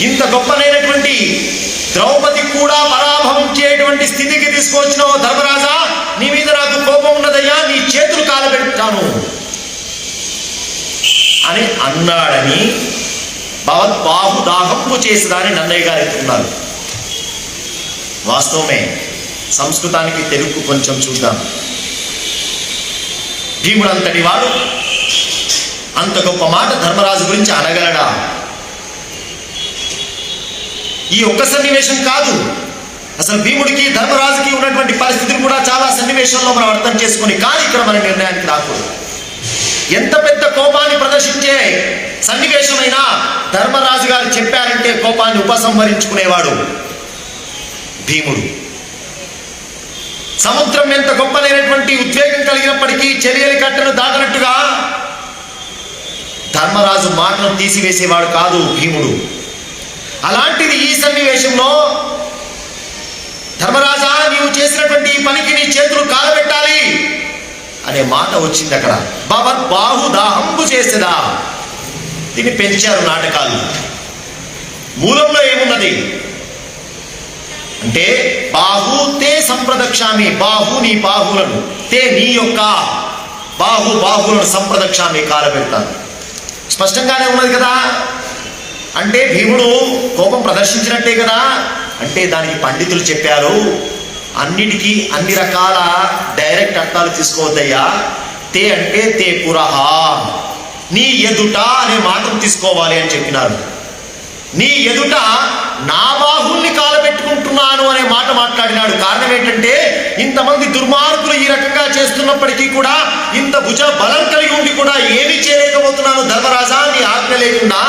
ఇంత గొప్పనైనటువంటి ద్రౌపది కూడా పరాభవం చేయటువంటి స్థితికి తీసుకొచ్చిన ఓ ధర్మరాజా, నీ మీద నాకు కోపం ఉన్నదయ్యా, నీ చేతులు కాలబెట్టాను అని అన్నాడని భవద్బాహుదాహంపు చేసేదాన్ని నన్నయ్య గారు ఎత్తుకున్నారు. వాస్తవమే. సంస్కృతానికి తెలుగు కొంచెం చూద్దాం. భీముడు అంతటి వాడు అంత గొప్ప మాట ధర్మరాజు గురించి అనగలడా? ఈ ఒక్క సన్నివేశం కాదు, అసలు భీముడికి ధర్మరాజుకి ఉన్నటువంటి పరిస్థితులు కూడా చాలా సన్నివేశంలో మనం అర్థం చేసుకుని, కానీ ఇక్కడ మన నిర్ణయానికి రాకూడదు. ఎంత పెద్ద కోపాన్ని ప్రదర్శించే సన్నివేశమైనా ధర్మరాజు గారు చెప్పారంటే కోపాన్ని ఉపసంహరించుకునేవాడు భీముడు. సముద్రం ఎంత గొప్పనైనటువంటి ఉద్వేగం కలిగినప్పటికీ చెలియలి కట్టను దాటినట్టుగా ధర్మరాజు మాటను తీసివేసేవాడు కాదు భీముడు. అలాంటిది ఈ సన్నివేశంలో ధర్మరాజా, నీవు చేసినటువంటి ఈ పనికి నీ చేతులు కాలబెట్టాలి అనే మాట వచ్చింది. అక్కడ భవద్బాహుదాహంబు చేసేదా. దీన్ని పెంచారు నాటకాలు. మూలంలో ఏమున్నది అంటే బాహు తే సంప్రదక్షామి, బాహు నీ బాహులను, తే నీ యొక్క బాహులను సంప్రదక్షామి, కాలబెడతాను. స్పష్టంగానే ఉన్నది కదా. అంటే భీముడు కోపం ప్రదర్శించినట్టే కదా. అంటే దానికి పండితులు చెప్పారు, అన్నిటికీ అన్ని రకాల డైరెక్ట్ అర్థాలు తీసుకోవద్దయ్యా. తే అంటే తే పురహ, నీ ఎదుట అనే మాటను తీసుకోవాలి అని చెప్పినారు. నీ ఎదుట నా బాహుల్ని కాలబెట్టుకుంటున్నాను అనే మాట మాట్లాడినాడు. కారణం ఏంటంటే ఇంతమంది దుర్మార్గులు ఈ రకంగా చేస్తున్నప్పటికీ కూడా, ఇంత భుజ బలం కలిగి ఉండి కూడా ఏమీ చేయలేకపోతున్నాను ధర్మరాజా నీ ఆజ్ఞ లేకుండా.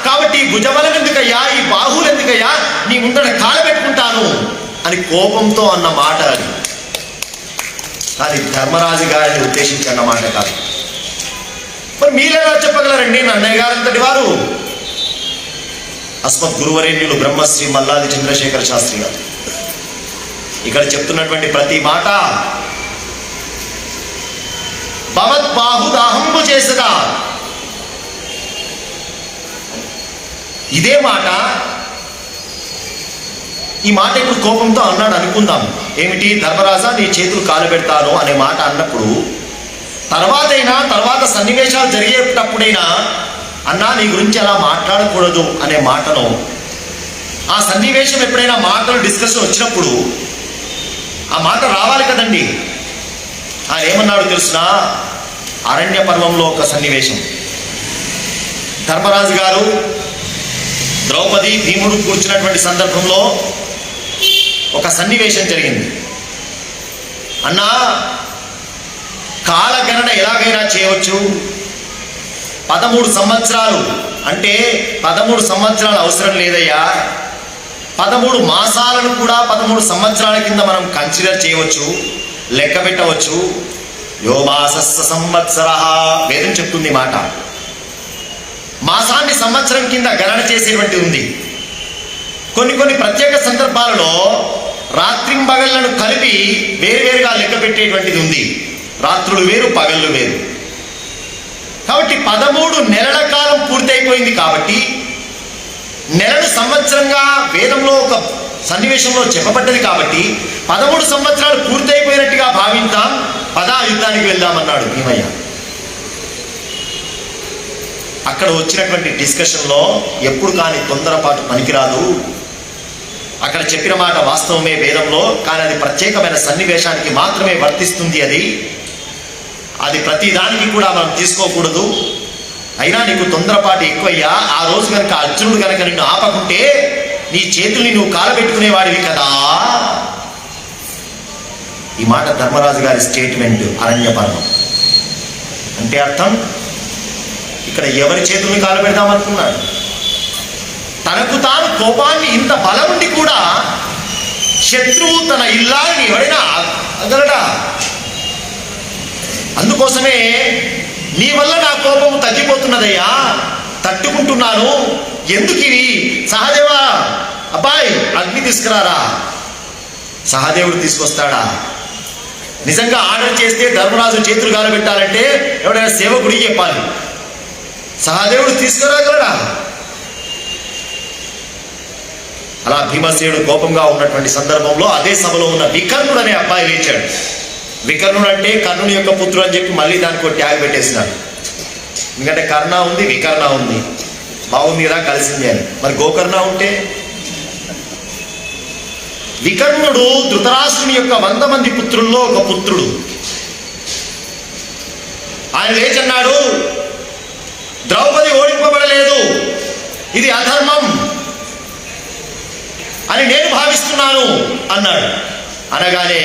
కాబట్టి ఈ భుజబలం ఎందుకయ్యా, ఈ బాహువులు ఎందుకయ్యా, నీ ముందట కాలబెట్టుకుంటాను అని కోపంతో అన్న మాట అది. కానీ ధర్మరాజు గారిని ఉద్దేశించి అన్న మాట కాదు. మరి మీరెలా చెప్పగలరండి? నన్నయ్య గారంతటి వారు, అస్మత్ గురువరేణ్యులు బ్రహ్మశ్రీ మల్లాది చంద్రశేఖర శాస్త్రి గారు ఇక్కడ చెప్తున్నటువంటి ప్రతి మాట భవద్బాహుదాహంబు చేసదా. ఇదే మాట, ఈ మాట ఇప్పుడు కోపంతో అన్నాడు అనుకుందాం. ఏమిటి? ధర్మరాజా నీ చేతులు కాలబెడతాను అనే మాట అన్నప్పుడు తర్వాత సన్నివేశాలు జరిగేటప్పుడైనా అన్నా నీ గురించి అలా మాట్లాడకూడదు అనే మాటను, ఆ సన్నివేశం ఎప్పుడైనా మాటలు డిస్కషన్ వచ్చినప్పుడు ఆ మాట రావాలి కదండి. ఆయన ఏమన్నాడు తెలుసునా? అరణ్య పర్వంలో ఒక సన్నివేశం, ధర్మరాజు గారు ద్రౌపది భీముడు కూర్చున్నటువంటి సందర్భంలో ఒక సన్నివేశం జరిగింది. అన్నా, కాలగణన ఎలాగైనా చేయవచ్చు. 13 సంవత్సరాలు అంటే 13 సంవత్సరాలు అవసరం లేదయ్యా. 13 మాసాలను కూడా 13 సంవత్సరాల కింద మనం కన్సిడర్ చేయవచ్చు, లెక్క పెట్టవచ్చు. యోమాసస్స సంవత్సరః వేదం చెప్తుంది మాట. మాసాన్ని సంవత్సరం కింద గణన చేసేటువంటి ఉంది. కొన్ని ప్రత్యేక సందర్భాలలో రాత్రింబగళ్లను కలిపి వేరువేరుగా లెక్క పెట్టేటువంటిది ఉంది. రాత్రులు వేరు, పగళ్ళు వేరు. కాబట్టి 13 నెలల కాలం పూర్తయిపోయింది. కాబట్టి నెలను సంవత్సరంగా వేదంలో ఒక సన్నివేశంలో చెప్పబడ్డది. కాబట్టి 13 సంవత్సరాలు పూర్తయిపోయినట్టుగా భావించాం, పదా యుద్ధానికి వెళ్దామన్నాడు భీమయ్య. అక్కడ వచ్చినటువంటి డిస్కషన్లో ఎప్పుడు కానీ తొందరపాటు పనికిరాదు. అక్కడ చెప్పిన మాట వాస్తవమే వేదంలో, కానీ అది ప్రత్యేకమైన సన్నివేశానికి మాత్రమే వర్తిస్తుంది. అది ప్రతిదానికి కూడా మనం తీసుకోకూడదు. అయినా నీకు తొందరపాటు ఎక్కువయ్యా. ఆ రోజు కనుక అర్జునుడు కనుక నిన్ను ఆపకుంటే నీ చేతుల్ని నువ్వు కాలబెట్టుకునేవాడివి కదా. ఈ మాట ధర్మరాజు గారి స్టేట్మెంట్ అరణ్య పర్వం. అంటే అర్థం ఇక్కడ ఎవరి చేతుల్ని కాలబెడదామనుకున్నాడు? తనకు తాను కోపాన్ని ఇంత బలం ఉండి కూడా శత్రువు తన ఇల్లాలని ఎవరైనా అగలడా? అందుకోసమే నీ వల్ల నా కోపము తగ్గిపోతున్నదయ్యా, తట్టుకుంటున్నాను. ఎందుకు ఇవి? సహదేవా, అబ్బాయి అగ్ని తీసుకురారా. సహదేవుడు తీసుకొస్తాడా? నిజంగా ఆర్డర్ చేస్తే ధర్మరాజు చేతులు కాలబెట్టాలంటే ఎవడైనా సేవకుడికి చెప్పాలి. సహదేవుడు తీసుకురాగలడా? అలా భీమసేనుడు కోపంగా ఉన్నటువంటి సందర్భంలో అదే సభలో ఉన్న వికర్ణుడు అనే అబ్బాయి లేచాడు. వికర్ణుడు అంటే కర్ణుని యొక్క పుత్రుడు అని చెప్పి మళ్ళీ దానికి ఒక ట్యాగ్ పెట్టేసినాడు. ఎందుకంటే కర్ణ ఉంది, వికర్ణ ఉంది, బాగుంది కదా, కలిసింది అని. మరి గోకర్ణ ఉంటే? వికర్ణుడు ధృతరాష్ట్రుని యొక్క 100 మంది పుత్రుల్లో ఒక పుత్రుడు. ఆయన లేచన్నాడు, ద్రౌపది ఓడింపబడలేదు, ఇది అధర్మం అని నేను భావిస్తున్నాను అన్నాడు. అనగానే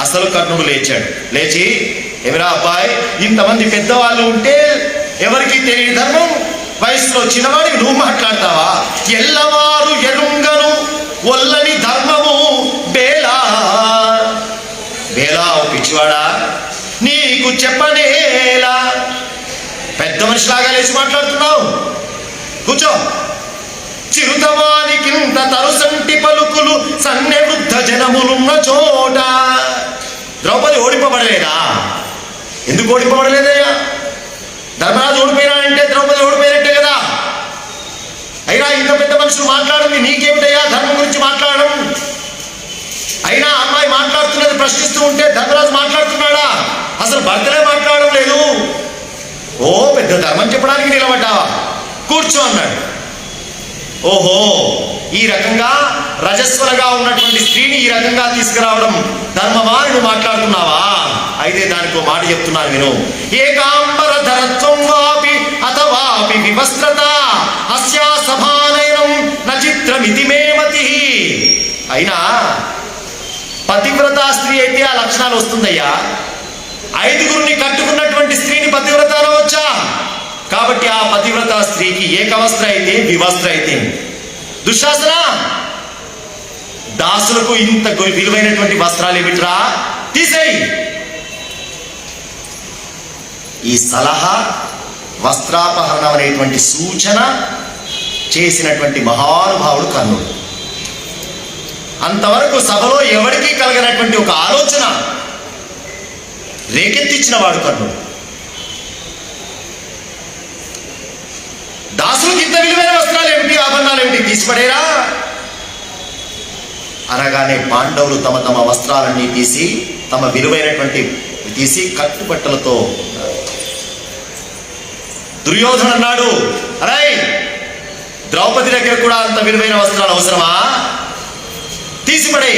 అసలు కర్ణుడు లేచాడు. లేచి, ఏమిరా అబ్బాయి, ఇంతమంది పెద్దవాళ్ళు ఉంటే ఎవరికి తెలియని ధర్మం, వయసులో చిన్నవాడికి నువ్వు మాట్లాడతావా? ఎల్లవారు ఎరుంగను ఒల్లని ధర్మము బేలా. బేలా ఓ పిచ్చివాడా, నీకు చెప్పనేలా. పెద్ద మనిషిలాగా లేచి మాట్లాడుతున్నావు, కూర్చో. చిరుతవానికింత తరుసంటి పలుకులు సన్నె వృద్ధ జనములున్న చోట. ద్రౌపది ఓడింపబడలేదా? ఎందుకు ఓడింపబడలేదయ్యా? ధర్మరాజు ఓడిపోయినాడంటే ద్రౌపది ఓడిపోయినట్టే కదా. అయినా ఇంత పెద్ద మనుషులు మాట్లాడింది నీకేమిటయ్యా ధర్మం గురించి మాట్లాడడం? అయినా అమ్మాయి మాట్లాడుతున్నది ప్రశ్నిస్తూ ఉంటే ధర్మరాజు మాట్లాడుతున్నాడా? అసలు భర్తలే మాట్లాడడం లేదు. ఓ పెద్ద ధర్మం చెప్పడానికి నిలబడ్డావా? కూర్చో అన్నాడు. ఓహో, ఈ రకంగా రజస్వరగా ఉన్నటువంటి స్త్రీని ఈ రకంగా తీసుకురావడం ధర్మమా? నువ్వు మాట్లాడుతున్నావా? అయితే దానికి మాట చెప్తున్నాను విను. ఏకాంబర ధరత్వం వాపి అథవాపి వివస్త్రత అస్యా సభానయనం నచిత్రమితి మే మతి. అయినా పతివ్రత స్త్రీ అయితే ఆ లక్షణాలు వస్తుందయ్యా. 5గురిని కట్టుకున్నటువంటి స్త్రీని పతివ్రత అనవచ్చా? కాబట్టి ఆ పతివ్రత స్త్రీకి ఏకవస్త్ర అయితే వివస్త్ర అయితే. దుశ్శాసన, దాసులకు ఇంత విలువైనటువంటి వస్త్రాలు ఏమిట్రా, తీసేయి. ఈ సలహా, వస్త్రాపహరణం అనేటువంటి సూచన చేసినటువంటి మహానుభావుడు కర్ణుడు. అంతవరకు సభలో ఎవరికీ కలగనటువంటి ఒక ఆలోచన రేకెత్తించిన వాడు కర్ణుడు. దాసులకు ఇంత విలువైన వస్త్రాలు ఏమిటి, ఆభరణాలు ఏమిటి, తీసిపడేరా అనగానే పాండవులు తమ తమ వస్త్రాలన్నీ తీసి, తమ విలువైనటువంటి తీసి కట్టుబట్టలతో. దుర్యోధన అన్నాడు, అరే ద్రౌపది దగ్గర కూడా అంత విలువైన వస్త్రాలు అవసరమా? తీసిపడే.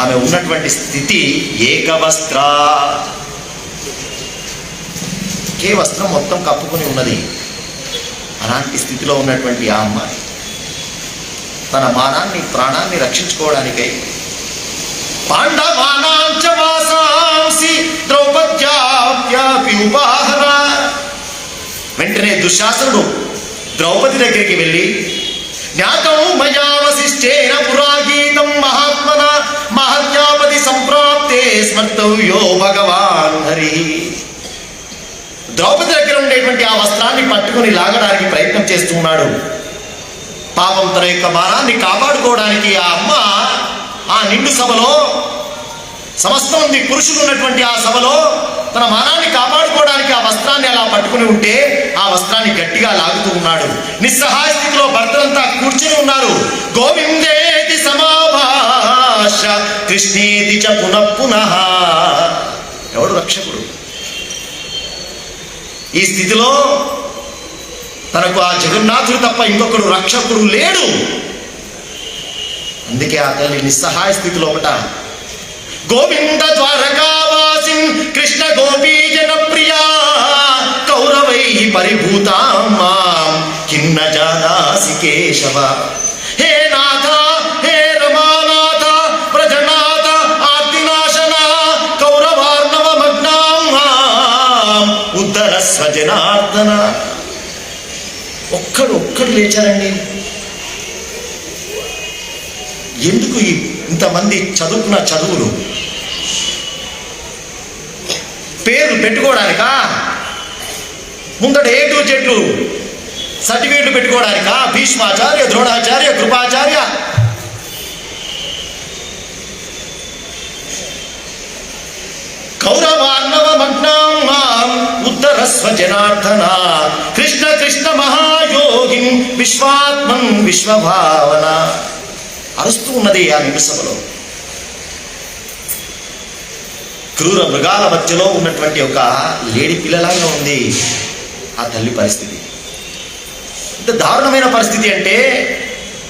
ఆమె ఉన్నటువంటి స్థితి ఏకవస్త్ర, ఒకే వస్త్రం మొత్తం కప్పుకొని ఉన్నది. అలాంటి స్థితిలో ఉన్నటువంటి ఆ అమ్మాయి తన మానాన్ని, ప్రాణాన్ని రక్షించుకోవడానికై పాండవానాంచ వాసాంసి ద్రౌపద్యాప్యాపి ఉపాహర. వెంటనే దుశ్శాసనుడు ద్రౌపది దగ్గరికి వెళ్ళి, జ్ఞాతం మయా వశిష్ఠేన పురాగీతం మహాత్మన మహత్యాపతి సంప్రాప్తే స్మర్తవ్యో భగవాన్ హరి. ద్రౌపది దగ్గర ఉండేటువంటి ఆ వస్త్రాన్ని పట్టుకుని లాగడానికి ప్రయత్నం చేస్తున్నాడు. పాపం తన యొక్క మానాన్ని కాపాడుకోవడానికి ఆ అమ్మ ఆ నిండు సభలో, సమస్త మంది పురుషులు ఉన్నటువంటి ఆ సభలో తన మానాన్ని కాపాడుకోవడానికి ఆ వస్త్రాన్ని అలా పట్టుకుని ఉంటే ఆ వస్త్రాన్ని గట్టిగా లాగుతూ ఉన్నాడు. నిస్సహాయ స్థితిలో భర్తలంతా కూర్చుని ఉన్నారు. గోవిందేతి సమాభాష కృష్ణేతి చ పునః పునః. ఎవడు రక్షకుడు? ఈ స్థితిలో తనకు ఆ జగన్నాథుడు తప్ప ఇంకొకడు రక్షకుడు లేడు. అందుకే ఆ తల్లి నిస్సహాయ స్థితిలో ఒకట, గోవింద ద్వారకావాసిన్ కృష్ణ గోపీ జన ప్రియా కౌరవై పరిభూతాం మాం కిన్న జానాసి కేశవ. హే నాథ, హే రమానాథ, ప్రజనాథ ఆర్తినాశన కౌరవార్ణవ మగ్నాం ఉద్ధర స్వజనార్దన. ఒక్కడు లేచారండి. ఎందుకు ఇంతమంది చదువుకున్న చదువులు? పేర్లు పెట్టుకోవడానికా? ముందట A to Z సర్టిఫికేట్లు పెట్టుకోవడానికా? భీష్మాచార్య, ద్రోణాచార్య, కృపాచార్య. కౌరవార్ణవ మగ్నాం ఉద్ధరస్వ జనార్దన కృష్ణ కృష్ణ మహాయోగిం విశ్వాత్మన్ విశ్వభావన అరుస్తూ ఉన్నది ఆ నిమిషంలో. క్రూర మృగాల మధ్యలో ఉన్నటువంటి ఒక లేడి పిల్లలాగా ఉంది ఆ తల్లి పరిస్థితి. ఇంత దారుణమైన పరిస్థితి అంటే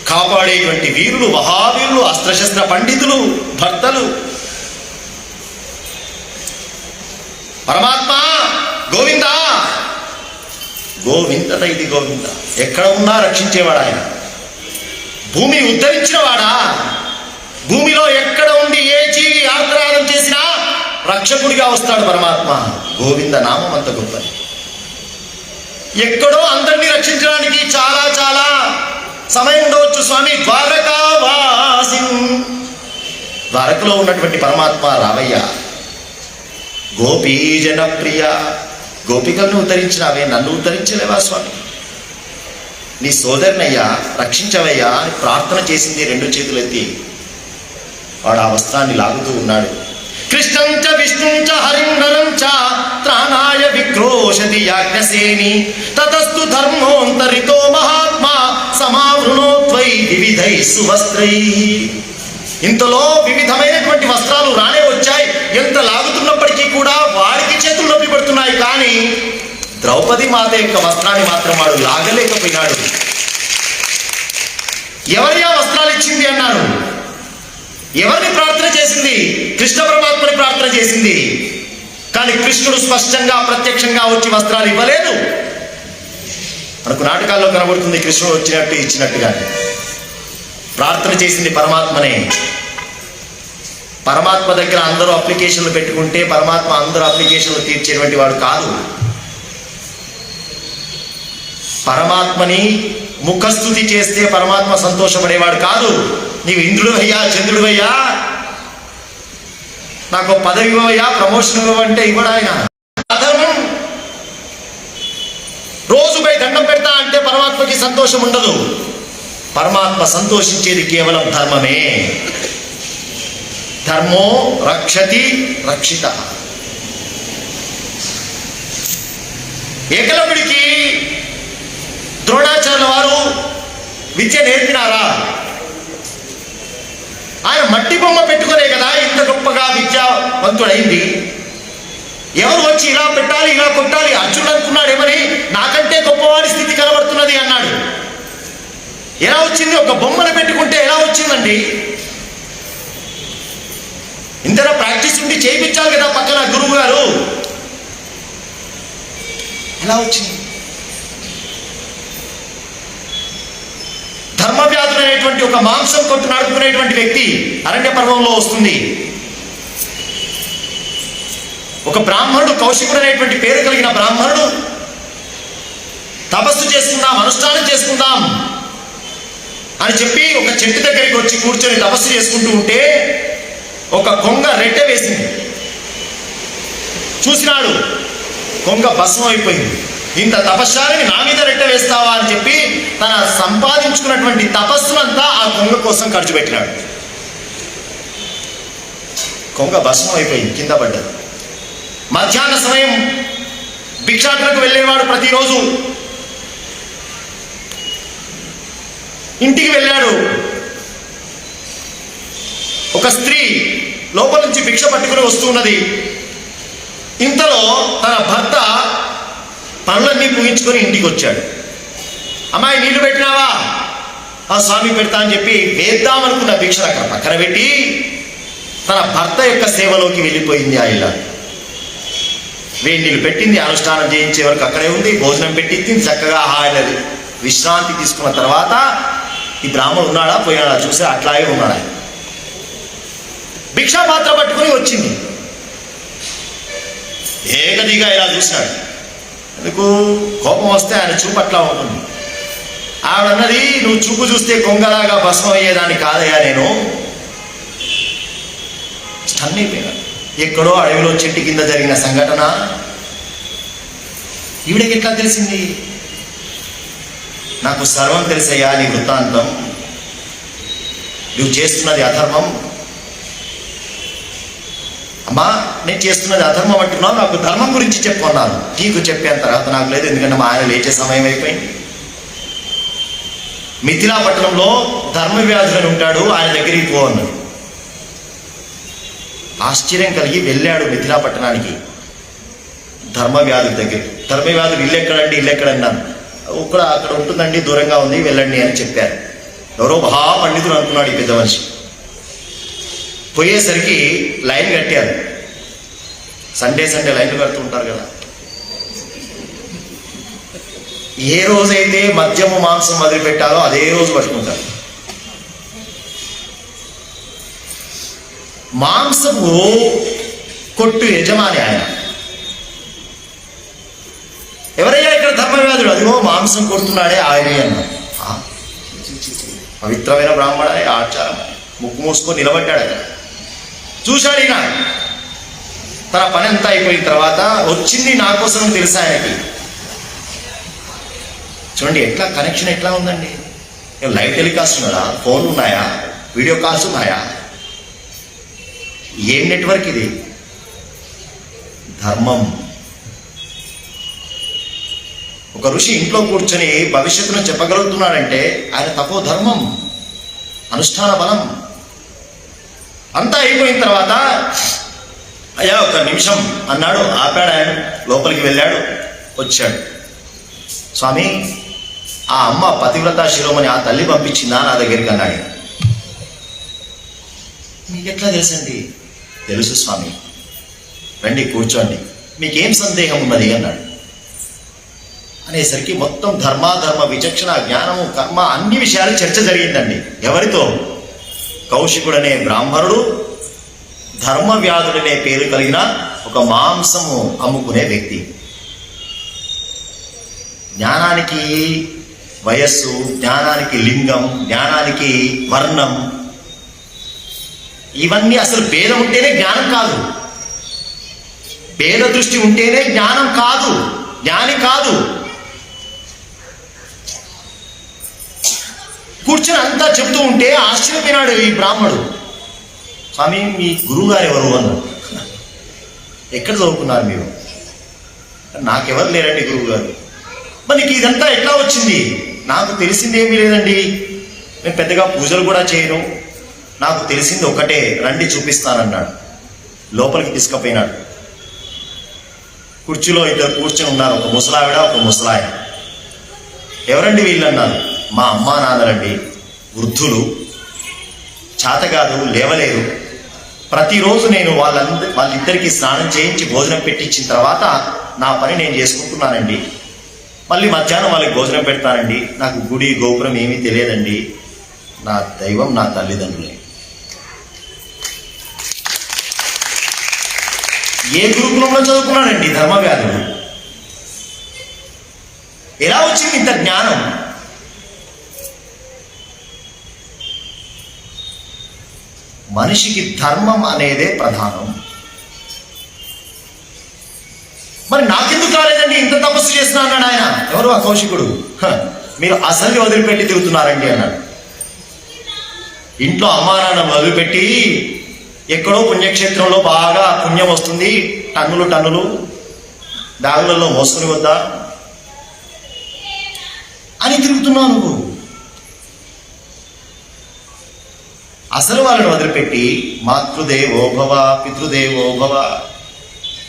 కాపాడేటువంటి వీరులు, మహావీరులు, అస్త్రశస్త్ర పండితులు, భర్తలు, పరమాత్మ గోవింద గోవిందట, ఇది గోవింద. ఎక్కడ ఉన్నా రక్షించేవాడు ఆయన. భూమిని ఉద్ధరించినవాడా, భూమిలో ఎక్కడ ఉండి ఏ జీవి ఆర్తనాదం చేసినా రక్షకుడిగా వస్తాడు పరమాత్మ. గోవింద నామం అంత గొప్పది. ఎక్కడో అందరినీ రక్షించడానికి చాలా చాలా సమయం ఉండవచ్చు స్వామి. ద్వారకావాసి, ద్వారకలో ఉన్నటువంటి పరమాత్మ రావయ్య. గోపీజన ప్రియ, గోపికలను ఉద్ధరించినావే, నన్ను ఉద్ధరించలేవా స్వామి? నీ సోదరునయ్యా, రక్షించవయ్యా అని ప్రార్థన చేసింది రెండు చేతులెత్తి. వాడు ఆ వస్త్రాన్ని లాగుతూ ఉన్నాడు. కృష్ణం చ విష్ణుం చ హరిం నరం చ త్రాణాయ విక్రోశతి యాజ్ఞసేని తతస్తు ధర్మోంతరితో మహాత్మా సమావృణోత్వై వివిధై సువస్త్రై. ఇంతలో వివిధమైనటువంటి వస్త్రాలు రానే వచ్చాయి. ఎంత లాగుతున్నప్పటికీ కూడా వాడికి చేతులు నొప్పి పడుతున్నాయి. కానీ ద్రౌపది మాత యొక్క వస్త్రాన్ని మాత్రం వాడు లాగలేకపోయినాడు. ఎవరి ఆ వస్త్రాలు ఇచ్చింది అన్నారు. ఎవరిని ప్రార్థన చేసింది? కృష్ణ పరమాత్మని ప్రార్థన చేసింది. కానీ కృష్ణుడు స్పష్టంగా ప్రత్యక్షంగా వచ్చి వస్త్రాలు ఇవ్వలేదు. మనకు నాటకాల్లో కనబడుతుంది కృష్ణుడు వచ్చినట్టు ఇచ్చినట్టుగా. ప్రార్థన చేసింది పరమాత్మనే. పరమాత్మ దగ్గర అందరూ అప్లికేషన్లు పెట్టుకుంటే పరమాత్మ అందరూ అప్లికేషన్లు తీర్చేటువంటి వాడు కాదు. పరమాత్మని ముఖస్థుతి చేస్తే పరమాత్మ సంతోషపడేవాడు కాదు. నీవు ఇంద్రుడు అయ్యా, చంద్రుడు అయ్యా, నాకు పదవి ఇవ్వయ్యా, ప్రమోషన్ ఇవ్వమంటే ఇవ్వడు ఆయన. అధర్మం. రోజుపై దండం పెడతా అంటే పరమాత్మకి సంతోషం ఉండదు. పరమాత్మ సంతోషించేది కేవలం ధర్మమే. ధర్మో రక్షతి రక్షిత. ఏకలవ్యుడికి ద్రోణాచార్యుల వారు విద్య నేర్పినారా? ఆయన మట్టి బొమ్మ పెట్టుకునే కదా ఇంత గొప్పగా విద్యావంతుడైంది. ఎవరు వచ్చి ఇలా పెట్టాలి, ఇలా కొట్టాలి, అర్జునుడు అనుకున్నాడు ఏమని, నాకంటే గొప్పవాడి స్థితి కనబడుతున్నది అన్నాడు. ఎలా వచ్చింది? ఒక బొమ్మను పెట్టుకుంటే ఎలా వచ్చిందండి? ఇంతలో ప్రాక్టీస్ ఉండి చేయించాలి కదా పక్కన గురువు గారు. ఎలా వచ్చింది? ధర్మవ్యాధుడు అనేటువంటి ఒక మాంసం కొట్టు నడుపుకునేటువంటి వ్యక్తి అరణ్య పర్వంలో వస్తుంది. ఒక బ్రాహ్మణుడు, కౌశికుడు అనేటువంటి పేరు కలిగిన బ్రాహ్మణుడు, తపస్సు చేసుకుందాం, అనుష్ఠానం చేసుకుందాం అని చెప్పి ఒక చెట్టు దగ్గరికి వచ్చి కూర్చొని తపస్సు చేసుకుంటూ ఉంటే ఒక కొంగ రెట్టె వేసింది. చూసినాడు, కొంగ భస్మం అయిపోయింది. ఇంత తపశ్శాలిని నా మీద రెట్ట వేస్తావా అని చెప్పి తన సంపాదించుకున్నటువంటి తపస్సునంతా ఆ కొంగ కోసం ఖర్చు పెట్టినాడు. కొంగ భస్మం అయిపోయింది, కింద పడ్డది. మధ్యాహ్న సమయం భిక్షాటనకు వెళ్ళేవాడు ప్రతిరోజు. ఇంటికి వెళ్ళాడు. ఒక స్త్రీ లోపల నుంచి భిక్ష పట్టుకుని వస్తున్నది. ఇంతలో తన భర్త పనులన్నీ ముగించుకొని ఇంటికి వచ్చాడు. అమ్మాయి నీళ్లు పెట్టినావా? ఆ స్వామి పెడతా అని చెప్పి వేద్దామనుకున్న భిక్షను అక్కడ పక్కన పెట్టి తన భర్త యొక్క సేవలోకి వెళ్ళిపోయింది. ఆ ఇల్లు వేడి నీళ్ళు పెట్టింది, అనుష్ఠానం చేయించే వరకు అక్కడే ఉంది, భోజనం పెట్టింది, చక్కగా హాయినది. విశ్రాంతి తీసుకున్న తర్వాత ఈ బ్రాహ్మణుడు ఉన్నాడా పోయినాడా చూసి అట్లాగే ఉన్నాడా. భిక్షా పాత్ర పట్టుకుని వచ్చింది. ఏకదిగా ఇలా చూసినాడు. ఎందుకు? కోపం వస్తే ఆయన చూపు అట్లా ఉంటుంది. ఆవిడన్నది, నువ్వు చూపు చూస్తే కొంగలాగా భస్మం అయ్యేదాన్ని కాదయ్యా నేను. స్టన్ అయిపోయినాడు. ఎక్కడో అడవిలో చెట్టు కింద జరిగిన సంఘటన ఈవిడకి ఎట్లా తెలిసింది? నాకు సర్వం తెలిసయ్యా నీ వృత్తాంతం. నువ్వు చేస్తున్నది అధర్మం. అమ్మా నేను చేస్తున్నది అధర్మం అంటున్నావు, నాకు ధర్మం గురించి చెప్పుకున్నాను. నీకు చెప్పేంత తర్వాత నాకు లేదు, ఎందుకంటే మా ఆయన లేచే సమయం అయిపోయింది. మిథిలాపట్నంలో ధర్మవ్యాధుడు ఉంటాడు, ఆయన దగ్గరికి పో అన్నాడు. ఆశ్చర్యం కలిగి వెళ్ళాడు మిథిలాపట్నానికి ధర్మవ్యాధుడి దగ్గర. ధర్మవ్యాధుడు ఇల్లు ఎక్కడండి, ఇల్లు ఎక్కడన్నాను. అక్కడ ఉంటుందండి, దూరంగా ఉంది, వెళ్ళండి అని చెప్పారు. ఎవరో మహా పండితుడు అనుకున్నాడు ఈ పెద్ద మనిషి. పోయేసరికి లైన్ కట్టారు. సండే లైన్లు కడుతూ ఉంటారు కదా. ఏ రోజైతే మద్యము మాంసం మొదలుపెట్టాలో అదే రోజు పట్టుకుంటారు. మాంసము కొట్టు యజమాని ఆయన. ఎవరయ్యా ఇక్కడ ధర్మవ్యాధుడు? అదిగో మాంసం కొడుతున్నాడే ఆయనే అన్నారు. పవిత్రమైన బ్రాహ్మణ ఆచారం. ముక్కు మూసుకొని నిలబడ్డాడు. ఆయన చూశాడు. ఈయన తన పని అంతా అయిపోయిన తర్వాత వచ్చింది నా కోసం తెలుసా ఆయనకి. చూడండి ఎట్లా కనెక్షన్ ఎట్లా ఉందండి. లైవ్ టెలికాస్ట్ ఉన్నాడా, ఫోన్లు ఉన్నాయా, వీడియో కాల్స్ ఉన్నాయా, ఏం నెట్వర్క్ ఇది? ధర్మం. ఒక ఋషి ఇంట్లో కూర్చొని భవిష్యత్తును చెప్పగలుగుతున్నాడంటే ఆయన తపో ధర్మం, అనుష్ఠాన బలం. అంతా అయిపోయిన తర్వాత అయ్యా ఒక నిమిషం అన్నాడు. ఆపాడు ఆయన. లోపలికి వెళ్ళాడు, వచ్చాడు. స్వామి, ఆ అమ్మ పతివ్రత శిరోమణి, ఆ తల్లి పంపించిందా నా దగ్గరికి అన్నాడు. మీకెట్లా తెలుసండి? తెలుసు స్వామి. రండి కూర్చోండి, మీకేం సందేహం ఉన్నది అన్నాడు. అనేసరికి మొత్తం ధర్మ విచక్షణ, జ్ఞానము, కర్మ అన్ని విషయాలు చర్చ జరిగిందండి. ఎవరితో? కౌశికుడనే బ్రాహ్మణుడు, ధర్మవ్యాధుడనే పేరు కలిగిన ఒక మాంసము అమ్ముకునే వ్యక్తి. జ్ఞానానికి వయస్సు, జ్ఞానానికి లింగం, జ్ఞానానికి వర్ణం, ఇవన్నీ అసలు భేదం ఉంటేనే జ్ఞానం కాదు. భేద దృష్టి ఉంటేనే జ్ఞానం కాదు, జ్ఞాని కాదు. కూర్చొని అంతా చెప్తూ ఉంటే ఆశ్చర్యపోయినాడు ఈ బ్రాహ్మడు. స్వామి, మీ గురువు గారు ఎవరు అన్నాడు. ఎక్కడ చదువుకున్నారు మీరు? నాకెవరు లేరండి గురువు గారు. మరి నీకు ఇదంతా ఎట్లా వచ్చింది? నాకు తెలిసింది ఏమీ లేదండి, నేను పెద్దగా పూజలు కూడా చేయను, నాకు తెలిసింది ఒకటే, రండి చూపిస్తానన్నాడు. లోపలికి తీసుకుపోయినాడు. కుర్చీలో ఇద్దరు కూర్చొని ఉన్నారు, ఒక ముసలావిడ, ఒక ముసలాయన. ఎవరండి వీళ్ళు అన్నారు. మా అమ్మా నాన్నలండి, వృద్ధులు, చేతగాదు, లేవలేరు. ప్రతిరోజు నేను వాళ్ళిద్దరికీ స్నానం చేయించి భోజనం పెట్టించిన తర్వాత నా పని నేను చేసుకుంటున్నానండి. మళ్ళీ మధ్యాహ్నం వాళ్ళకి భోజనం పెడతానండి. నాకు గుడి గోపురం ఏమీ తెలియదండి. నా దైవం నా తల్లిదండ్రులే. ఏ గురుకులంలో చదువుకున్నాడండి ధర్మవ్యాధుడు? ఎలా వచ్చింది ఇంత జ్ఞానం? మనిషికి ధర్మం అనేదే ప్రధానం. మరి నాకెందుకు రాలేదండి, ఇంత తపస్సు చేస్తున్నా అన్నాడు ఆయన. ఎవరు? ఆ కౌశికుడు. మీరు అసలు వదిలిపెట్టి తిరుగుతున్నారండి అన్నాడు. ఇంట్లో అమ్మా నాన్న వదిలిపెట్టి ఎక్కడో పుణ్యక్షేత్రంలో బాగా పుణ్యం వస్తుంది, టన్నులు బ్యాగులలో మోసుకుని వద్దా అని తిరుగుతున్నావు నువ్వు. అసలు వాళ్ళని వదిలిపెట్టి మాతృదేవోభవ, పితృదేవోభవ,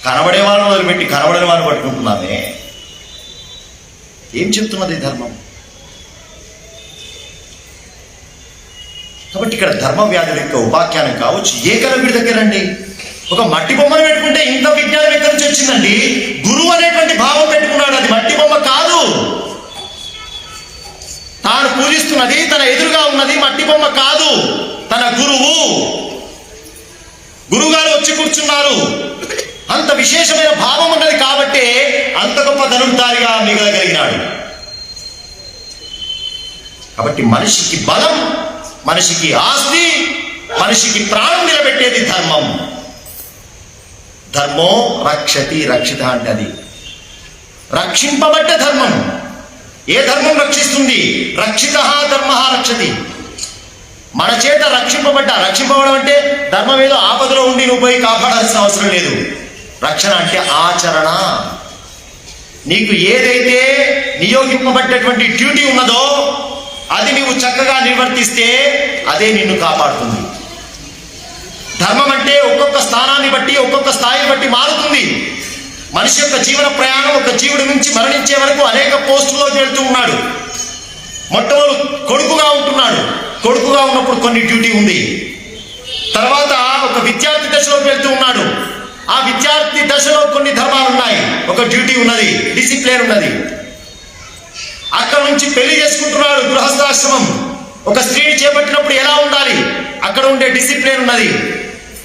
కనబడే వాళ్ళని వదిలిపెట్టి కనబడని వాళ్ళని పట్టుకుంటున్నామే. ఏం చెప్తున్నది ధర్మం? కాబట్టి ఇక్కడ ధర్మవ్యాధుల యొక్క ఉపాఖ్యానం కావచ్చు. ఏకలవ్యుడి దగ్గరండి ఒక మట్టి బొమ్మను పెట్టుకుంటే ఇంత విజ్ఞానం ఎక్కడి నుంచి వచ్చిందండి? గురువు అనేటువంటి భావం పెట్టుకున్నాడు. అది మట్టి బొమ్మ కాదు. తాను పూజిస్తున్నది, తన ఎదురుగా ఉన్నది మట్టి బొమ్మ కాదు, తన గురువు. గురువుగారు వచ్చి కూర్చున్నారు. అంత విశేషమైన భావం ఉన్నది కాబట్టి అంత గొప్ప ధనుర్ధారిగా మిగలగలిగినాడు. కాబట్టి మనిషికి బలం, మనిషికి ఆస్తి, మనిషికి ప్రాణం నిలబెట్టేది ధర్మం. ధర్మో రక్షతి, రక్షిత అంటే అది రక్షింపబడ్డ ధర్మం. ఏ ధర్మం రక్షిస్తుంది? రక్షిత ధర్మ రక్షతి. మన చేత రక్షింపబడడం అంటే ధర్మం ఏదో ఆపదలో ఉండి నువ్వు పోయి కాపాడాల్సిన అవసరం లేదు. రక్షణ అంటే ఆచరణ. నీకు ఏదైతే నియోగింపబడ్డటువంటి డ్యూటీ ఉన్నదో అది నీవు చక్కగా నిర్వర్తిస్తే అదే నిన్ను కాపాడుతుంది. ధర్మం అంటే ఒక్కొక్క స్థానాన్ని బట్టి ఒక్కొక్క స్థాయిని బట్టి మారుతుంది. మనిషి యొక్క జీవన ప్రయాణం ఒక జీవుడి నుంచి మరణించే వరకు అనేక పోస్టుల్లోకి వెళ్తూ ఉన్నాడు. మొట్టమొదటి కొడుకుగా ఉంటున్నాడు. కొడుకుగా ఉన్నప్పుడు కొన్ని డ్యూటీ ఉంది. తర్వాత ఒక విద్యార్థి దశలోకి వెళ్తూ ఉన్నాడు. ఆ విద్యార్థి దశలో కొన్ని ధర్మాలు ఉన్నాయి, ఒక డ్యూటీ ఉన్నది, డిసిప్లిన్ ఉన్నది. అక్కడ నుంచి పెళ్లి చేసుకుంటున్నాడు, గృహస్థాశ్రమం. ఒక స్త్రీని చేపట్టినప్పుడు ఎలా ఉండాలి, అక్కడ ఉండే డిసిప్లిన్ ఉన్నది.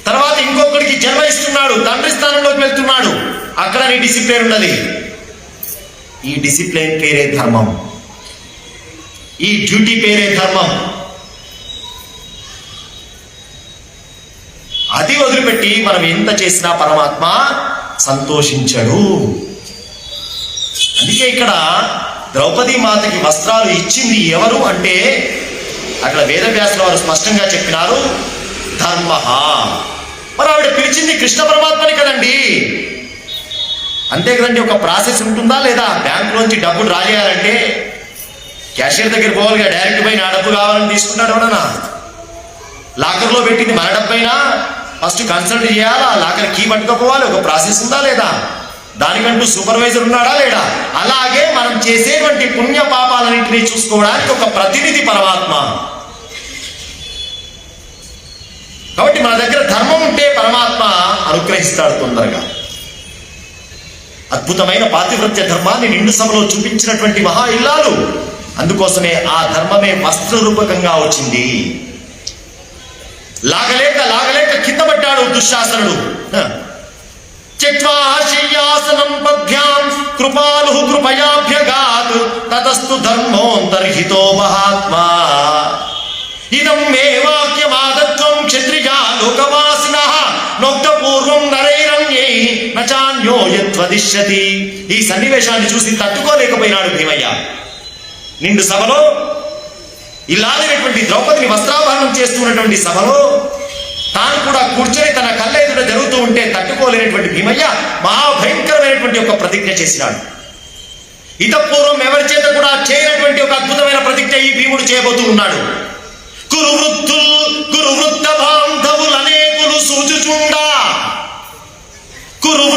తర్వాత ఇంకొకరికి జన్మ ఇస్తున్నాడు, తండ్రి స్థానంలోకి వెళ్తున్నాడు, అక్కడ నీ డిసిప్లిన్ ఉన్నది. ఈ డిసిప్లిన్ పేరే ధర్మం, ఈ డ్యూటీ పేరే ధర్మం. అది వదిలిపెట్టి మనం ఎంత చేసినా పరమాత్మ సంతోషించడు. అందుకే ఇక్కడ ద్రౌపదీ మాతకి వస్త్రాలు ఇచ్చింది ఎవరు అంటే అక్కడ వేదవ్యాసుల వారు స్పష్టంగా చెప్పినారు, ధర్మ. మరి ఆవిడ పిలిచింది కృష్ణ పరమాత్మని కదండి. అంతే కదండి. ఒక ప్రాసెస్ ఉంటుందా లేదా? బ్యాంకులోంచి డబ్బులు డ్రా చేయాలంటే క్యాషియర్ దగ్గర పోవాలిగా, డైరెక్ట్ పోయి నా డబ్బు కావాలని తీసుకుంటాడు ఎవడన్నా. లాకర్లో పెట్టింది మన డబ్బైనా ఫస్ట్ కన్సల్ట్ చేయాలా, లాకర్ కీ పట్టుకోపోవాలి, ఒక ప్రాసెస్ ఉందా లేదా? దానికంటూ సూపర్వైజర్ ఉన్నాడా లేడా? అలాగే మనం చేసేటువంటి పుణ్య పాపాలన్నింటినీ చూసుకోవడానికి ఒక ప్రతినిధి పరమాత్మ. కాబట్టి మన దగ్గర ధర్మం ఉంటే పరమాత్మ అనుగ్రహిస్తాడు తొందరగా. అద్భుతమైన పాతివ్రత్య ధర్మాన్ని నిండు సభలో చూపించినటువంటి మహా ఇల్లాలు. అందుకోసమే ఆ ధర్మమే వస్త్ర రూపకంగా వచ్చింది. లాగలేక కింద పడ్డాడు దుశ్శాసనుడు. త్యక్త్వా శయ్యాసనం పద్భ్యాం కృపాలుః కృపయాభ్యగాత్ తతస్తు ధర్మోంతర్హితో మహాత్మా ఇదం మే వాక్యమాదత్వం క్షత్రియా లోకవాసినః నోక్తపూర్వం నరైరన్యై నచాన్యో యత్వదిష్యతి. ఈ సన్నివేశాన్ని చూసి తట్టుకోలేకపోయినాడు భీమయ్య. నిండు సభలో ఇలాగైనటువంటి ద్రౌపదిని వస్త్రాభరణం చేస్తున్నటువంటి సభలో తాను కూడా కూర్చొని తన కళ్ళెదుట జరుగుతూ ఉంటే తట్టుకోలేనటువంటి భీమయ్య మహాభయంకరమైనటువంటి ఒక ప్రతిజ్ఞ చేసినాడు. ఇతపూర్వం ఎవరి చేత కూడా చేయనటువంటి ఒక అద్భుతమైన ప్రతిజ్ఞ ఈ భీముడు చేయబోతూ ఉన్నాడు. కురు వృత్త బాంధవులనేకులు సూచుచుండా, కురు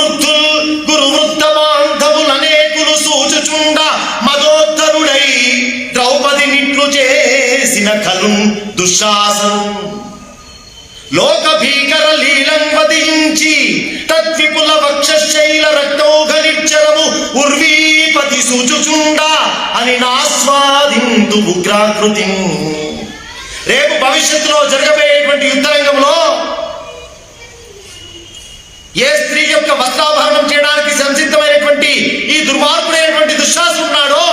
వృత్త బాంధవులనేకులు సూచుచుండా మదోద్ధరుడై ద్రౌపది నిట్లు చేసిన కలు దుశ్శాసనం లోక భీకర లీలం వదించి తద్విపుల వక్షశైల రక్తౌఘనిచ్చరము ఉర్వీపతి సూచుచుండా అని నాస్వాదింతు ఉగ్రాకృతి. రేపు భవిష్యత్తులో జరగబోయేటువంటి యుద్ధరంగంలో ఏ స్త్రీ యొక్క వస్త్రాభరణం చేయడానికి సంసిద్ధమైనటువంటి ఈ దుర్మార్గుడైనటువంటి దుశ్శాసనుడు ఉన్నాడో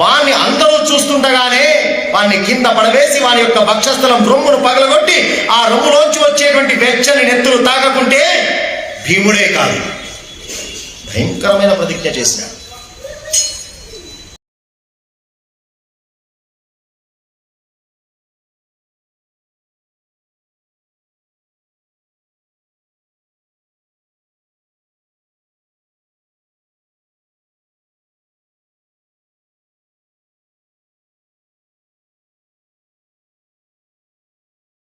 వాణ్ణి అందరూ చూస్తుండగానే వాణ్ణి కింద పడవేసి వాని యొక్క వక్షస్థలం రొమ్మును పగలగొట్టి ఆ రొమ్ములోంచి వచ్చేటువంటి వెచ్చని నెత్తులు తాకకుంటే భీముడే కాదు భయంకరమైన ప్రతిజ్ఞ చేశాడు.